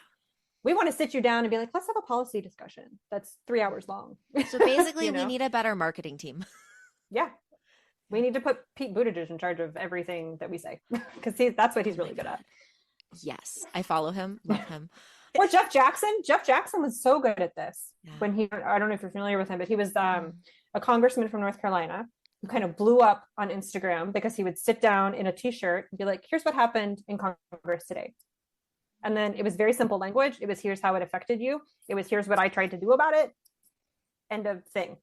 Speaker 2: we want to sit you down and be like, let's have a policy discussion. That's 3 hours long.
Speaker 1: So basically we need a better marketing team.
Speaker 2: Yeah. We need to put Pete Buttigieg in charge of everything that we say because that's what he's really good at.
Speaker 1: Yes. I follow him. Love him.
Speaker 2: Or Jeff Jackson. Jeff Jackson was so good at this when I don't know if you're familiar with him, but he was a congressman from North Carolina who kind of blew up on Instagram because he would sit down in a t-shirt and be like, here's what happened in Congress today. And then it was very simple language. It was, here's how it affected you. It was, here's what I tried to do about it. End of thing,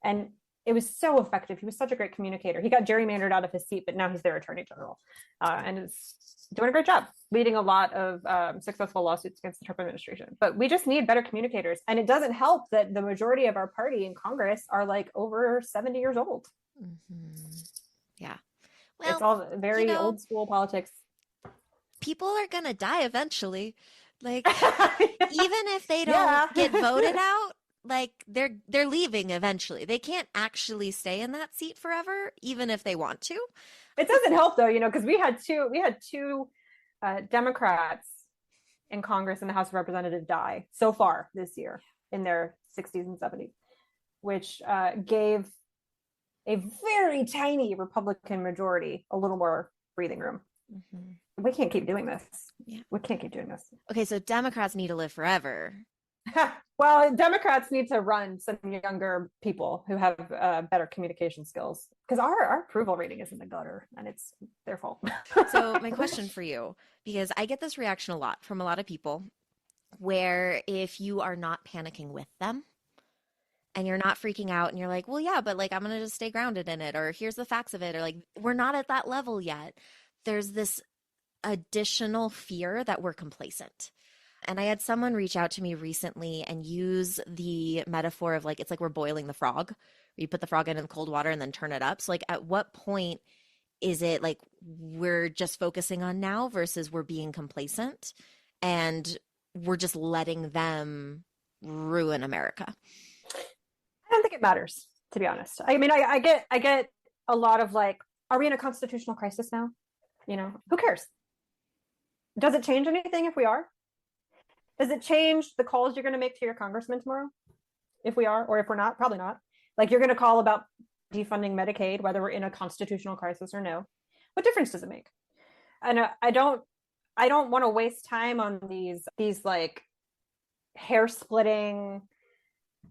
Speaker 2: And it was so effective. He was such a great communicator. He got gerrymandered out of his seat, but now he's their attorney general. And is doing a great job leading a lot of successful lawsuits against the Trump administration. But we just need better communicators. And it doesn't help that the majority of our party in Congress are like over 70 years old.
Speaker 1: Mm-hmm. Yeah. Well,
Speaker 2: it's all very old school politics.
Speaker 1: People are going to die eventually. Like, even if they don't get voted out, like they're leaving eventually. They can't actually stay in that seat forever, even if they want to.
Speaker 2: It doesn't help though, because we had two Democrats in Congress and the House of Representatives die so far this year in their 60s and 70s, which gave a very tiny Republican majority a little more breathing room. Mm-hmm. We can't keep doing this. Yeah. We can't keep doing this.
Speaker 1: Okay, so Democrats need to live forever.
Speaker 2: Well, Democrats need to run some younger people who have better communication skills because our approval rating is in the gutter and it's their fault.
Speaker 1: So my question for you, because I get this reaction a lot from a lot of people, where if you are not panicking with them and you're not freaking out and you're like, well, yeah, but like I'm going to just stay grounded in it, or here's the facts of it, or like we're not at that level yet. There's this additional fear that we're complacent. And I had someone reach out to me recently and use the metaphor of like, it's like we're boiling the frog. You put the frog in cold water and then turn it up. So like at what point is it like we're just focusing on now versus we're being complacent and we're just letting them ruin America?
Speaker 2: I don't think it matters, to be honest. I mean, I get a lot of like, are we in a constitutional crisis now? You know, who cares? Does it change anything if we are? Does it change the calls you're going to make to your congressman tomorrow? If we are, or if we're not? Probably not. Like you're going to call about defunding Medicaid, whether we're in a constitutional crisis or no. What difference does it make? And I don't want to waste time on these like hair splitting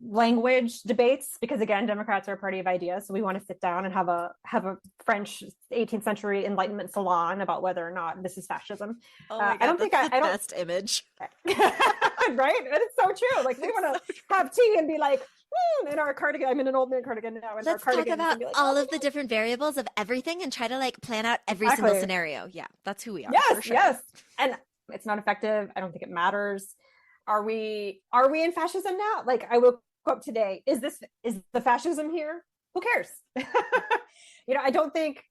Speaker 2: language debates, because again, Democrats are a party of ideas, so we want to sit down and have a French 18th century Enlightenment salon about whether or not this is fascism.
Speaker 1: Oh my God, I don't think I don't best image.
Speaker 2: Right? And it's so true. Like we want to have tea and be like, in our cardigan. I'm in an old man cardigan now.
Speaker 1: Let's talk about like, all of the different variables of everything and try to like plan out every single scenario. Yeah, that's who we are.
Speaker 2: Yes,
Speaker 1: sure.
Speaker 2: Yes. And it's not effective. I don't think it matters. Are we in fascism now? Like I woke up today. Is the fascism here? Who cares? I don't think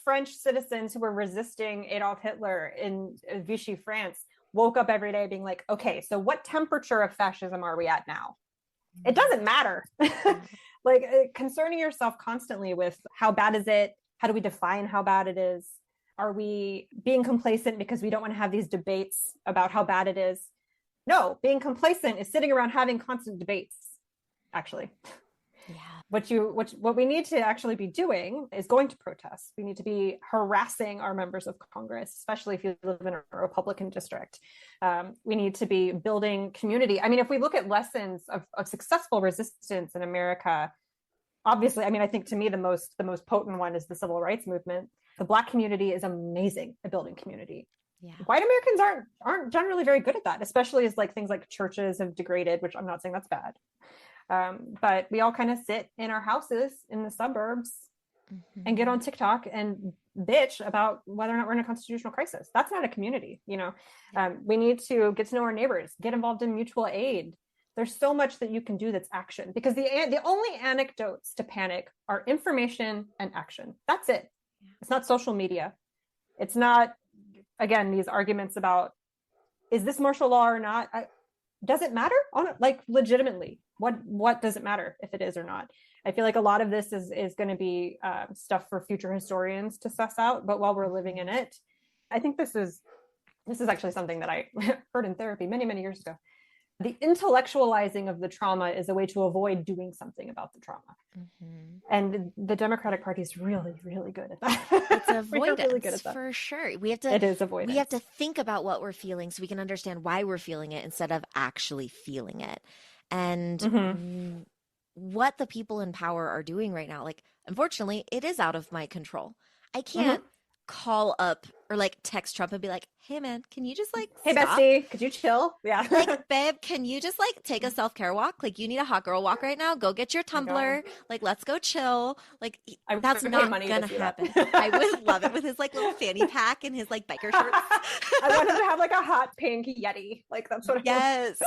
Speaker 2: French citizens who were resisting Adolf Hitler in Vichy, France, woke up every day being like, okay, so what temperature of fascism are we at now? It doesn't matter. Like concerning yourself constantly with how bad is it? How do we define how bad it is? Are we being complacent because we don't want to have these debates about how bad it is? No, being complacent is sitting around having constant debates, actually.
Speaker 1: Yeah.
Speaker 2: What we need to actually be doing is going to protests. We need to be harassing our members of Congress, especially if you live in a Republican district. We need to be building community. I mean, if we look at lessons of successful resistance in America, obviously, I mean, I think to me the most potent one is the civil rights movement. The Black community is amazing at building community. Yeah. White Americans aren't generally very good at that, especially as like things like churches have degraded, which I'm not saying that's bad. But we all kind of sit in our houses in the suburbs and get on TikTok and bitch about whether or not we're in a constitutional crisis. That's not a community, We need to get to know our neighbors, get involved in mutual aid. There's so much that you can do that's action, because the only anecdotes to panic are information and action. That's it. It's not social media. It's not, again, these arguments about, is this martial law or not? Does it matter? Legitimately, what does it matter if it is or not? I feel like a lot of this is going to be stuff for future historians to suss out. But while we're living in it, I think this is actually something that I heard in therapy many, many years ago. The intellectualizing of the trauma is a way to avoid doing something about the trauma. Mm-hmm. And the Democratic Party is really, really good at that.
Speaker 1: It's avoidance, really good at that. For sure. It is avoidance. We have to think about what we're feeling so we can understand why we're feeling it instead of actually feeling it. And what the people in power are doing right now, like, unfortunately, it is out of my control. I can't call up or like text Trump and be like, hey man, can you just like
Speaker 2: hey stop? Bestie, could you chill? Yeah.
Speaker 1: Like, babe, can you just like take a self-care walk? Like, you need a hot girl walk right now. Go get your tumbler. Like, let's go chill. Like, that's not gonna happen. I would love it with his like little fanny pack and his like biker shorts.
Speaker 2: I want him to have like a hot pink Yeti. Like, that's what
Speaker 1: yes.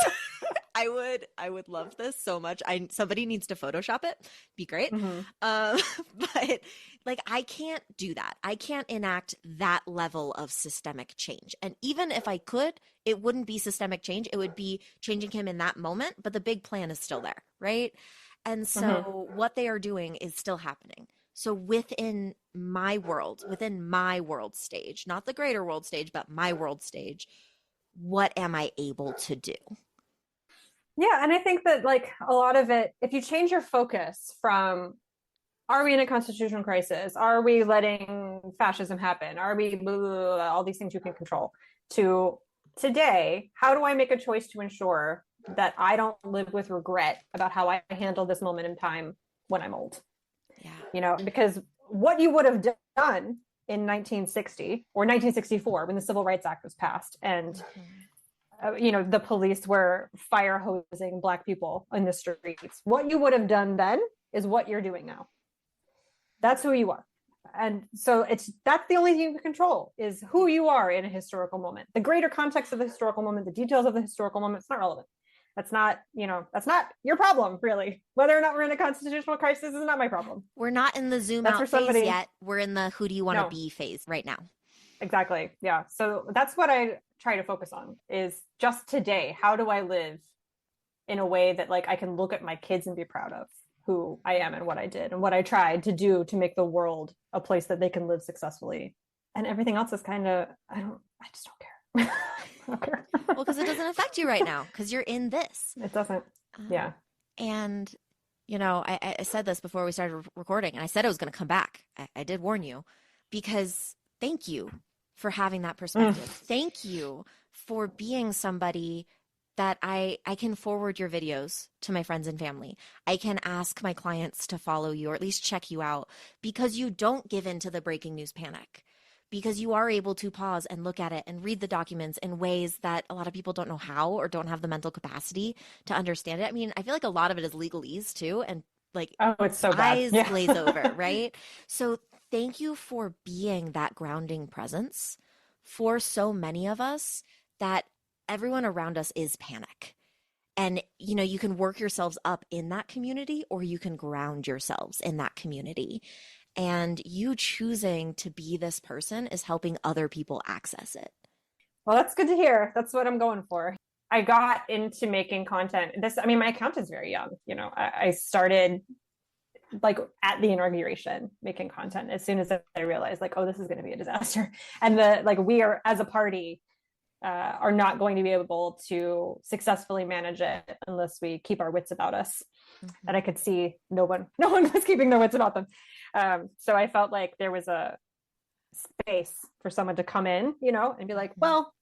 Speaker 1: I would love this so much. Somebody needs to Photoshop it. Be great. But like, I can't do that. I can't enact that level of systemic change. And even if I could, it wouldn't be systemic change. It would be changing him in that moment, but the big plan is still there, right? And so what they are doing is still happening. So within my world stage, not the greater world stage, but my world stage, what am I able to do?
Speaker 2: Yeah, and I think that like a lot of it, if you change your focus from, are we in a constitutional crisis? Are we letting fascism happen? Are we blah, blah, blah, all these things you can control, to today, how do I make a choice to ensure that I don't live with regret about how I handle this moment in time when I'm old? Yeah. Because what you would have done in 1960 or 1964 when the Civil Rights Act was passed, and the police were fire hosing Black people in the streets. What you would have done then is what you're doing now. That's who you are. And so that's the only thing you can control, is who you are in a historical moment. The greater context of the historical moment, the details of the historical moment, it's not relevant. That's not your problem, really. Whether or not we're in a constitutional crisis is not my problem.
Speaker 1: We're not in the zoom out phase yet. We're in the who do you want to be phase right now.
Speaker 2: Exactly. Yeah. So that's what I try to focus on, is just today, how do I live in a way that like I can look at my kids and be proud of who I am and what I did and what I tried to do to make the world a place that they can live successfully. And everything else is kind of, I just don't care. I don't care.
Speaker 1: Well, because it doesn't affect you right now, because you're in this.
Speaker 2: It doesn't. Yeah.
Speaker 1: And, I said this before we started recording, and I said I was going to come back. I did warn you, because thank you for having that perspective. Thank you for being somebody that I can forward your videos to my friends and family. I can ask my clients to follow you or at least check you out, because you don't give in to the breaking news panic, because you are able to pause and look at it and read the documents in ways that a lot of people don't know how or don't have the mental capacity to understand it. I mean, I feel like a lot of it is legalese too. And like,
Speaker 2: it's so bad.
Speaker 1: Eyes glaze over, right? So thank you for being that grounding presence for so many of us, that everyone around us is panic. And, you can work yourselves up in that community, or you can ground yourselves in that community. And you choosing to be this person is helping other people access it.
Speaker 2: Well, that's good to hear. That's what I'm going for. I got into making content. My account is very young. I started like at the inauguration making content as soon as I realized like, oh, this is going to be a disaster. And we are, as a party, are not going to be able to successfully manage it unless we keep our wits about us. Mm-hmm. And I could see no one was keeping their wits about them. So I felt like there was a space for someone to come in, and be like, well,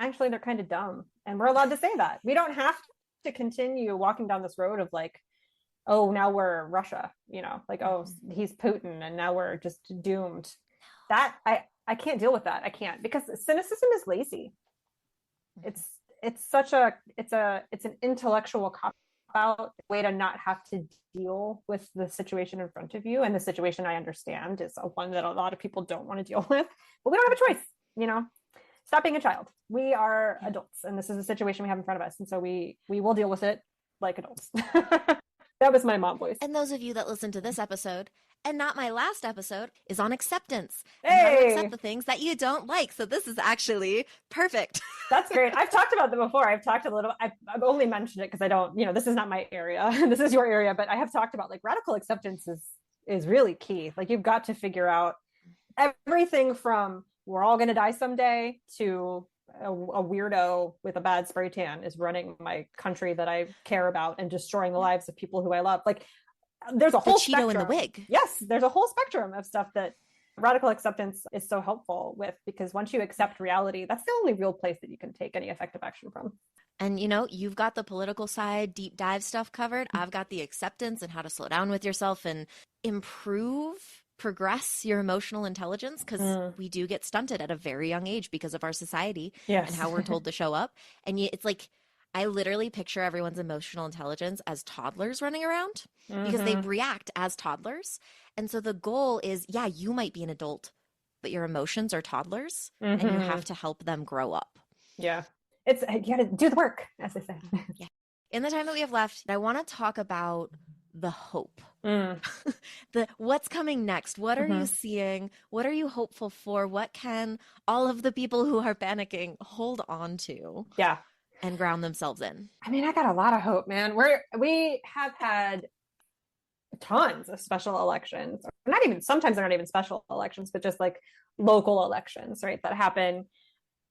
Speaker 2: actually they're kind of dumb. And we're allowed to say that. We don't have to continue walking down this road of like, oh, now we're Russia, oh, he's Putin and now we're just doomed. That I can't deal with that. I can't, because cynicism is lazy. It's an intellectual cop-out way to not have to deal with the situation in front of you. And the situation, I understand, is one that a lot of people don't want to deal with, but we don't have a choice. Stop being a child. We are adults, and this is a situation we have in front of us. And so we will deal with it like adults. That was my mom voice.
Speaker 1: And those of you that listen to this episode, and not my last episode, is on acceptance.
Speaker 2: Hey!
Speaker 1: And how to accept the things that you don't like. So this is actually perfect.
Speaker 2: That's great. I've talked about them before. I've talked a little, I've only mentioned it because I don't, this is not my area. This is your area, but I have talked about like radical acceptance is really key. Like you've got to figure out everything from we're all going to die someday to a weirdo with a bad spray tan is running my country that I care about and destroying the lives of people who I love. Like there's a whole spectrum.
Speaker 1: in the wig.
Speaker 2: Yes, there's a whole spectrum of stuff that radical acceptance is so helpful with, because once you accept reality, that's the only real place that you can take any effective action from.
Speaker 1: And you've got the political side, deep dive stuff covered. I've got the acceptance and how to slow down with yourself and progress your emotional intelligence, because we do get stunted at a very young age because of our society and how we're told to show up. And it's like, I literally picture everyone's emotional intelligence as toddlers running around because they react as toddlers. And so the goal is, you might be an adult, but your emotions are toddlers and you have to help them grow up.
Speaker 2: Yeah. You got to do the work, as they say.
Speaker 1: Yeah. In the time that we have left, I want to talk about the hope. What's coming next? What are you seeing? What are you hopeful for? What can all of the people who are panicking hold on to?
Speaker 2: Yeah.
Speaker 1: And ground themselves in?
Speaker 2: I mean, I got a lot of hope, man. We have had tons of special elections, sometimes they're not even special elections, but just like local elections, right? That happen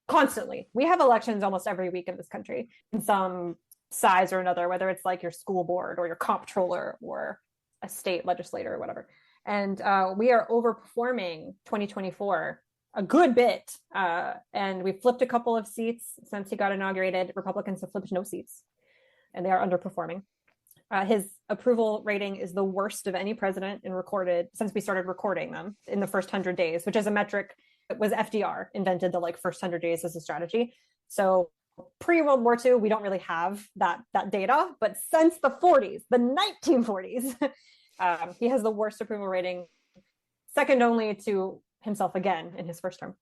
Speaker 2: constantly. We have elections almost every week in this country in some size or another, whether it's like your school board or your comptroller or a state legislator or whatever. And we are overperforming 2024 a good bit. And we flipped a couple of seats since he got inaugurated. Republicans have flipped no seats and they are underperforming. His approval rating is the worst of any president since we started recording them in the first 100 days, which is a metric that was FDR invented the first 100 days as a strategy. So pre-World War II, we don't really have that data, but since the 40s, the 1940s, he has the worst approval rating, second only to himself again in his first term.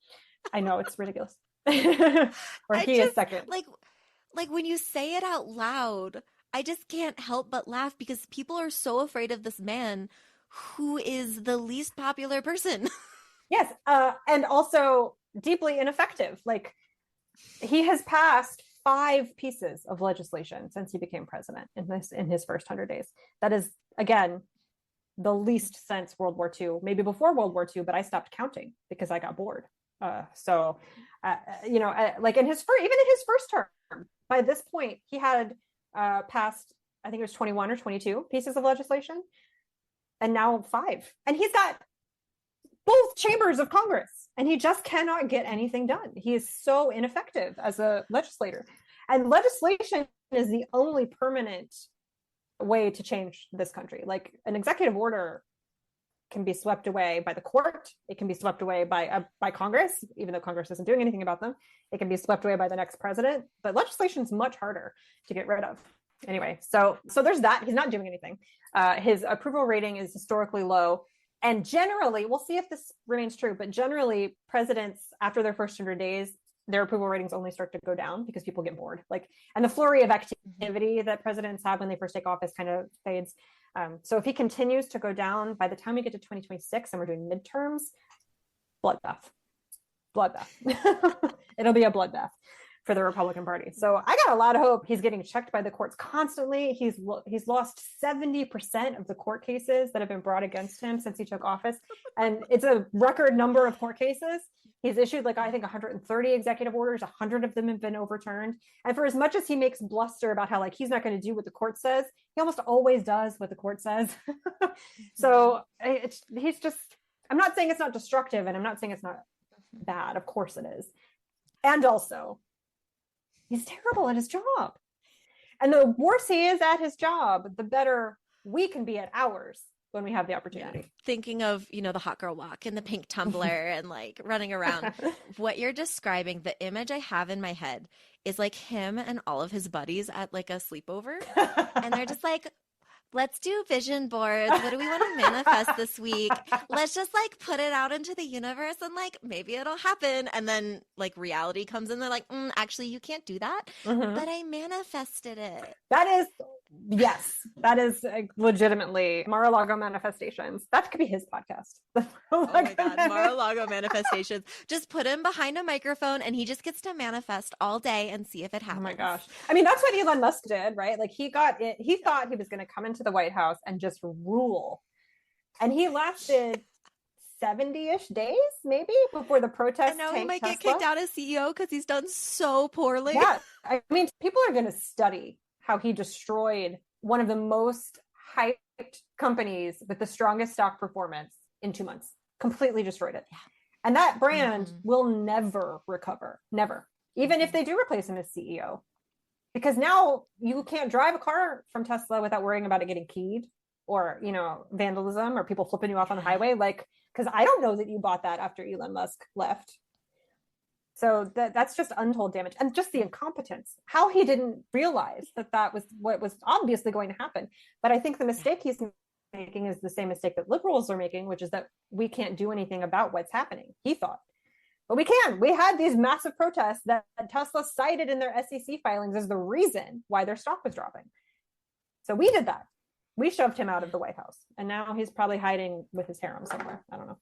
Speaker 2: I know, it's ridiculous. Or he is second.
Speaker 1: Like when you say it out loud, I just can't help but laugh because people are so afraid of this man who is the least popular person.
Speaker 2: Yes, and also deeply ineffective. Like, he has passed 5 pieces of legislation since he became president in his first 100 days. That is, again, the least since World War II, maybe before World War II, but I stopped counting because I got bored. Like even in his first term, by this point, he had passed, I think it was 21 or 22 pieces of legislation, and now 5. And he's got both chambers of Congress, and he just cannot get anything done. He is so ineffective as a legislator. And legislation is the only permanent way to change this country. Like, an executive order can be swept away by the court. It can be swept away by Congress, even though Congress isn't doing anything about them. It can be swept away by the next president, but legislation is much harder to get rid of. Anyway, so there's that. He's not doing anything. His approval rating is historically low. And generally, we'll see if this remains true, but generally presidents, after their first 100 days, their approval ratings only start to go down because people get bored. And the flurry of activity that presidents have when they first take office kind of fades. So if he continues to go down, by the time we get to 2026 and we're doing midterms, bloodbath. It'll be a bloodbath for the Republican Party. So I got a lot of hope. He's getting checked by the courts constantly. He's lost 70% of the court cases that have been brought against him since he took office. And it's a record number of court cases. He's issued, I think, 130 executive orders. 100 of them have been overturned. And for as much as he makes bluster about how he's not going to do what the court says, he almost always does what the court says. So he's just, I'm not saying it's not destructive, and I'm not saying it's not bad. Of course it is. And also, he's terrible at his job. And the worse he is at his job, the better we can be at ours when we have the opportunity.
Speaker 1: Yeah. Thinking of, the hot girl walk and the pink tumbler and running around. What you're describing, the image I have in my head is him and all of his buddies at a sleepover. And they're just let's do vision boards. What do we want to manifest this week? Let's just put it out into the universe and maybe it'll happen. And then reality comes in. They're actually, you can't do that.
Speaker 2: Mm-hmm.
Speaker 1: But I manifested it.
Speaker 2: That is legitimately Mar-a-Lago manifestations. That could be his podcast.
Speaker 1: Oh my God, Mar-a-Lago manifestations. Just put him behind a microphone and he just gets to manifest all day and see if it happens.
Speaker 2: Oh my gosh. I mean, that's what Elon Musk did, right? He got it. He thought he was going to come into the White House and just rule. And he lasted 70-ish days, maybe, before the protests.
Speaker 1: And now he might get kicked out as CEO because he's done so poorly.
Speaker 2: Yeah. I mean, people are going to study how he destroyed one of the most hyped companies with the strongest stock performance in 2 months. Completely destroyed it. Yeah. And that brand will never recover. Never. Even if they do replace him as CEO. Because now you can't drive a car from Tesla without worrying about it getting keyed or, vandalism or people flipping you off on the highway. Because I don't know that you bought that after Elon Musk left. So that's just untold damage. And just the incompetence, how he didn't realize that was what was obviously going to happen. But I think the mistake he's making is the same mistake that liberals are making, which is that we can't do anything about what's happening, he thought. But we can. We had these massive protests that Tesla cited in their SEC filings as the reason why their stock was dropping. So we did that. We shoved him out of the White House. And now he's probably hiding with his harem somewhere. I don't know.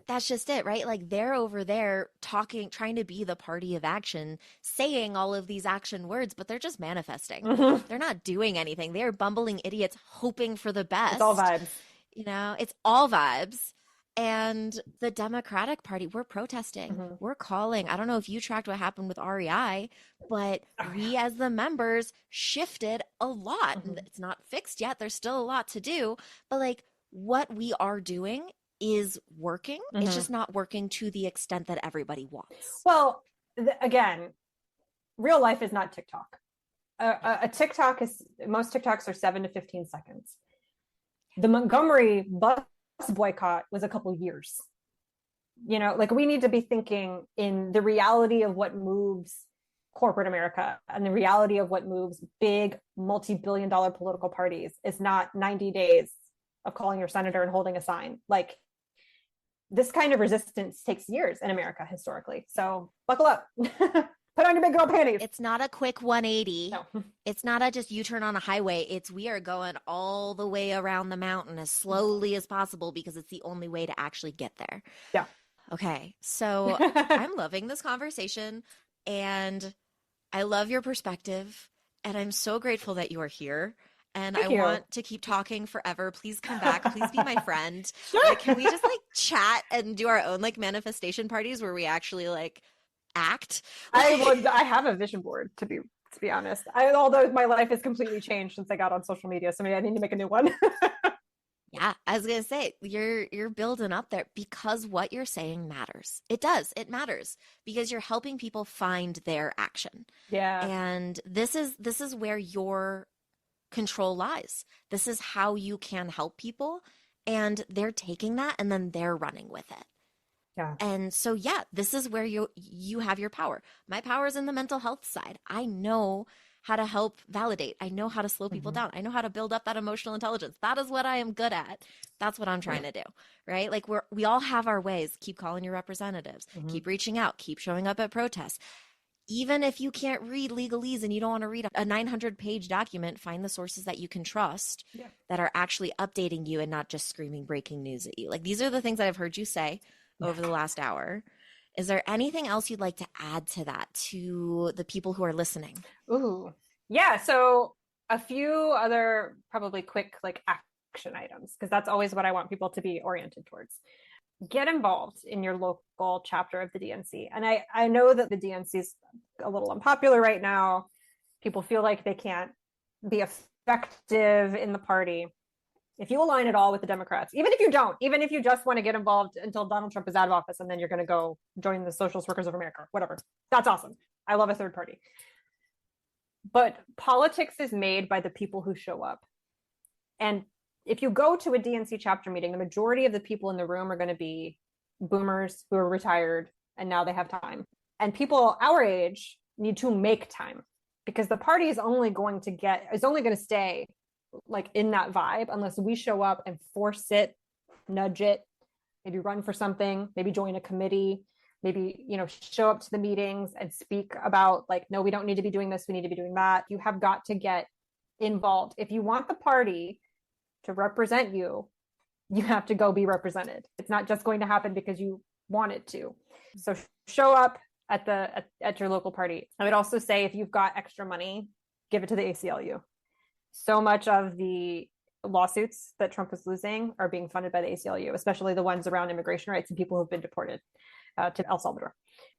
Speaker 1: That's just it, right? They're over there talking, trying to be the party of action, saying all of these action words, but they're just manifesting. Mm-hmm. They're not doing anything. They're bumbling idiots hoping for the best.
Speaker 2: It's all vibes.
Speaker 1: It's all vibes. And the Democratic Party, we're protesting. Mm-hmm. We're calling. I don't know if you tracked what happened with REI, but we as the members shifted a lot. Mm-hmm. It's not fixed yet. There's still a lot to do. But what we are doing is working. Mm-hmm. It's just not working to the extent that everybody wants.
Speaker 2: Well, again, real life is not TikTok. A TikTok most TikToks are 7 to 15 seconds. The Montgomery bus boycott was a couple years. We need to be thinking in the reality of what moves corporate America and the reality of what moves big multi-billion-dollar political parties is not 90 days of calling your senator and holding a sign. Like, this kind of resistance takes years in America historically. So buckle up. Put on your big girl panties.
Speaker 1: It's not a quick 180.
Speaker 2: No.
Speaker 1: It's not a just U-turn on a highway. It's we are going all the way around the mountain as slowly as possible because it's the only way to actually get there.
Speaker 2: Yeah.
Speaker 1: Okay. So I'm loving this conversation and I love your perspective and I'm so grateful that you are here. And
Speaker 2: Thank
Speaker 1: I
Speaker 2: you.
Speaker 1: want to keep talking forever. Please come back. Please be my friend.
Speaker 2: Sure.
Speaker 1: Like, can we just like chat and do our own like manifestation parties where we actually like act?
Speaker 2: I have a vision board to be honest. Although my life has completely changed since I got on social media, so maybe I need to make a new one.
Speaker 1: Yeah, I was gonna say you're building up there because what you're saying matters. It does. It matters because you're helping people find their action.
Speaker 2: Yeah.
Speaker 1: And this is where your control lies. This is how you can help people, and they're taking that and then they're running with it.
Speaker 2: Yeah.
Speaker 1: And so yeah, this is where you have your power. My power is in the mental health side. I know how to help validate. I know how to slow people down. I know how to build up that emotional intelligence. That is what I am good at. That's what I'm trying to do, right? Like we all have our ways. Keep calling your representatives. Keep reaching out. Keep showing up at protests. Even if you can't read legalese and you don't want to read a 900-page document, find the sources that you can trust that are actually updating you and not just screaming breaking news at you. Like these are the things that I've heard you say over the last hour. Is there anything else you'd like to add to that, to the people who are listening?
Speaker 2: Ooh. Yeah. So a few other probably quick like action items, because that's always what I want people to be oriented towards. Get involved in your local chapter of the DNC. And I know that the DNC is a little unpopular right now. People feel like they can't be effective in the party. If you align at all with the Democrats, even if you don't, even if you just want to get involved until Donald Trump is out of office and then you're going to go join the Socialist Workers of America, whatever, that's awesome. I love a third party. But politics is made by the people who show up. And if you go to a DNC chapter meeting, the majority of the people in the room are going to be boomers who are retired and now they have time. And people our age need to make time because the party is only going to stay like in that vibe unless we show up and force it, nudge it, maybe run for something, maybe join a committee, maybe, show up to the meetings and speak about like, no, we don't need to be doing this. We need to be doing that. You have got to get involved. If you want the party to represent you, you have to go be represented. It's not just going to happen because you want it to. So show up at your local party. I would also say if you've got extra money, give it to the ACLU. So much of the lawsuits that Trump is losing are being funded by the ACLU, especially the ones around immigration rights and people who've been deported to El Salvador.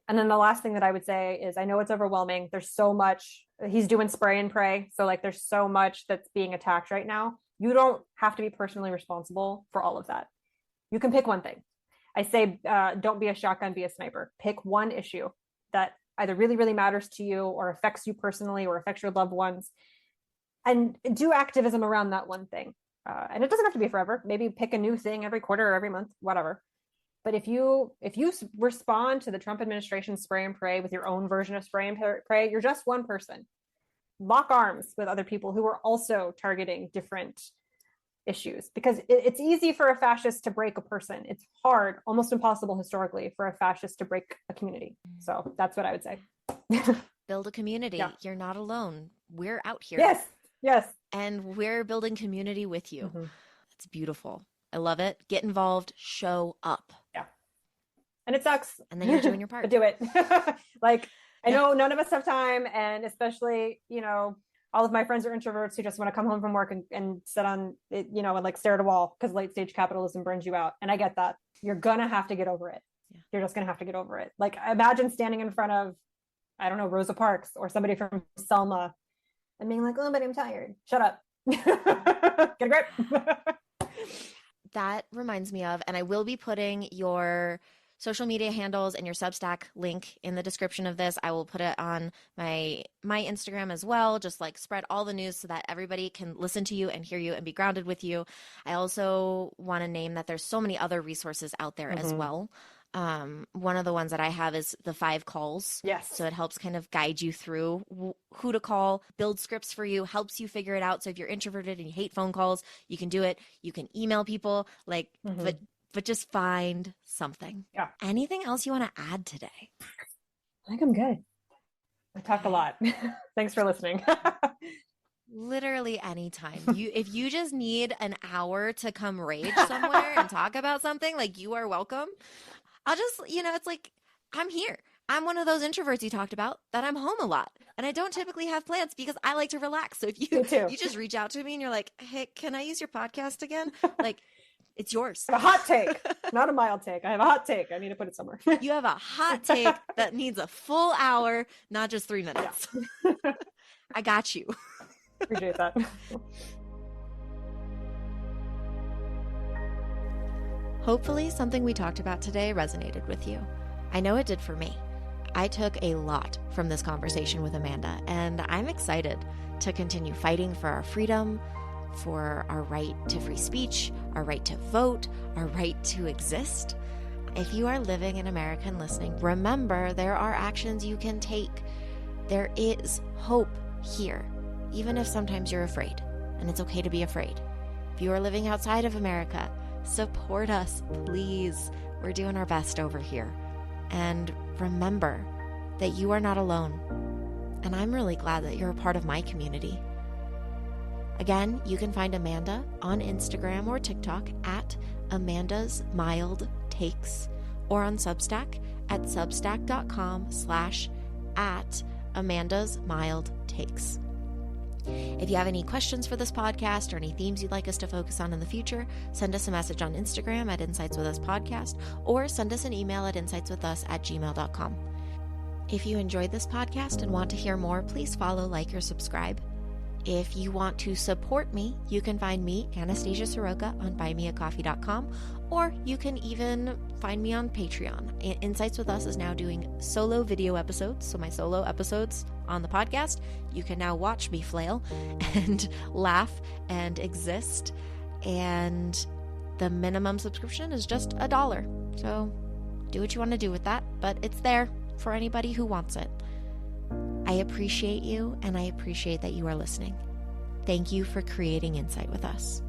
Speaker 2: And then the last thing that I would say is I know it's overwhelming. There's so much. He's doing spray and pray. So like there's so much that's being attacked right now. You don't have to be personally responsible for all of that. You can pick one thing. I say, don't be a shotgun, be a sniper. Pick one issue that either really, really matters to you or affects you personally or affects your loved ones, and do activism around that one thing. And it doesn't have to be forever. Maybe pick a new thing every quarter or every month, whatever. But if you respond to the Trump administration spray and pray with your own version of spray and pray, you're just one person. Lock arms with other people who are also targeting different issues, because it's easy for a fascist to break a person. It's hard, almost impossible historically, for a fascist to break a community. So that's what I would say.
Speaker 1: Build a community. Yeah. You're not alone. We're out here.
Speaker 2: Yes.
Speaker 1: And we're building community with you. It's beautiful. I love it. Get involved. Show up.
Speaker 2: Yeah. And it sucks.
Speaker 1: And then you're doing your part.
Speaker 2: But do it. Like, I know none of us have time. And especially, all of my friends are introverts who just want to come home from work and sit on it, and like stare at a wall because late stage capitalism burns you out. And I get that. You're going to have to get over it. Yeah. You're just going to have to get over it. Like, imagine standing in front of, I don't know, Rosa Parks or somebody from Selma and being like, oh, but I'm tired. Shut up. Get a grip.
Speaker 1: That reminds me of, and I will be putting your social media handles and your Substack link in the description of this. I will put it on my Instagram as well, just like spread all the news so that everybody can listen to you and hear you and be grounded with you. I also want to name that there's so many other resources out there as well. One of the ones that I have is the 5 calls.
Speaker 2: Yes.
Speaker 1: So it helps kind of guide you through who to call, build scripts for you, helps you figure it out. So if you're introverted and you hate phone calls, you can do it. You can email people, like, but just find something.
Speaker 2: Yeah.
Speaker 1: Anything else you want to add today?
Speaker 2: I think I'm good. I talk a lot. Thanks for listening.
Speaker 1: Literally anytime. If you just need an hour to come rage somewhere and talk about something, like, you are welcome. I'll just, it's like, I'm here. I'm one of those introverts you talked about that I'm home a lot. And I don't typically have plans because I like to relax. So if you just reach out to me and you're like, hey, can I use your podcast again? Like, it's yours.
Speaker 2: I have a hot take, not a mild take. I have a hot take. I need to put it somewhere.
Speaker 1: You have a hot take that needs a full hour, not just 3 minutes. Yeah. I got you.
Speaker 2: Appreciate that.
Speaker 1: Hopefully something we talked about today resonated with you. I know it did for me. I took a lot from this conversation with Amanda, and I'm excited to continue fighting for our freedom, for our right to free speech, our right to vote, our right to exist. If you are living in America and listening, remember there are actions you can take. There is hope here, even if sometimes you're afraid, and it's okay to be afraid. If you are living outside of America, support us, please. We're doing our best over here. And remember that you are not alone. And I'm really glad that you're a part of my community. Again, you can find Amanda on Instagram or TikTok at Amandasmildtakes, or on Substack at substack.com/@Amandasmildtakes. If you have any questions for this podcast or any themes you'd like us to focus on in the future, send us a message on Instagram at Insights With Us Podcast, or send us an email at insightswithus@gmail.com. If you enjoyed this podcast and want to hear more, please follow, like, or subscribe. If you want to support me, you can find me, Anastasia Soroka, on buymeacoffee.com, or you can even find me on Patreon. Insights With Us is now doing solo video episodes, so my solo episodes on the podcast, you can now watch me flail and laugh and exist, and the minimum subscription is just $1. So do what you want to do with that, but it's there for anybody who wants it. I appreciate you, and I appreciate that you are listening. Thank you for creating insight with us.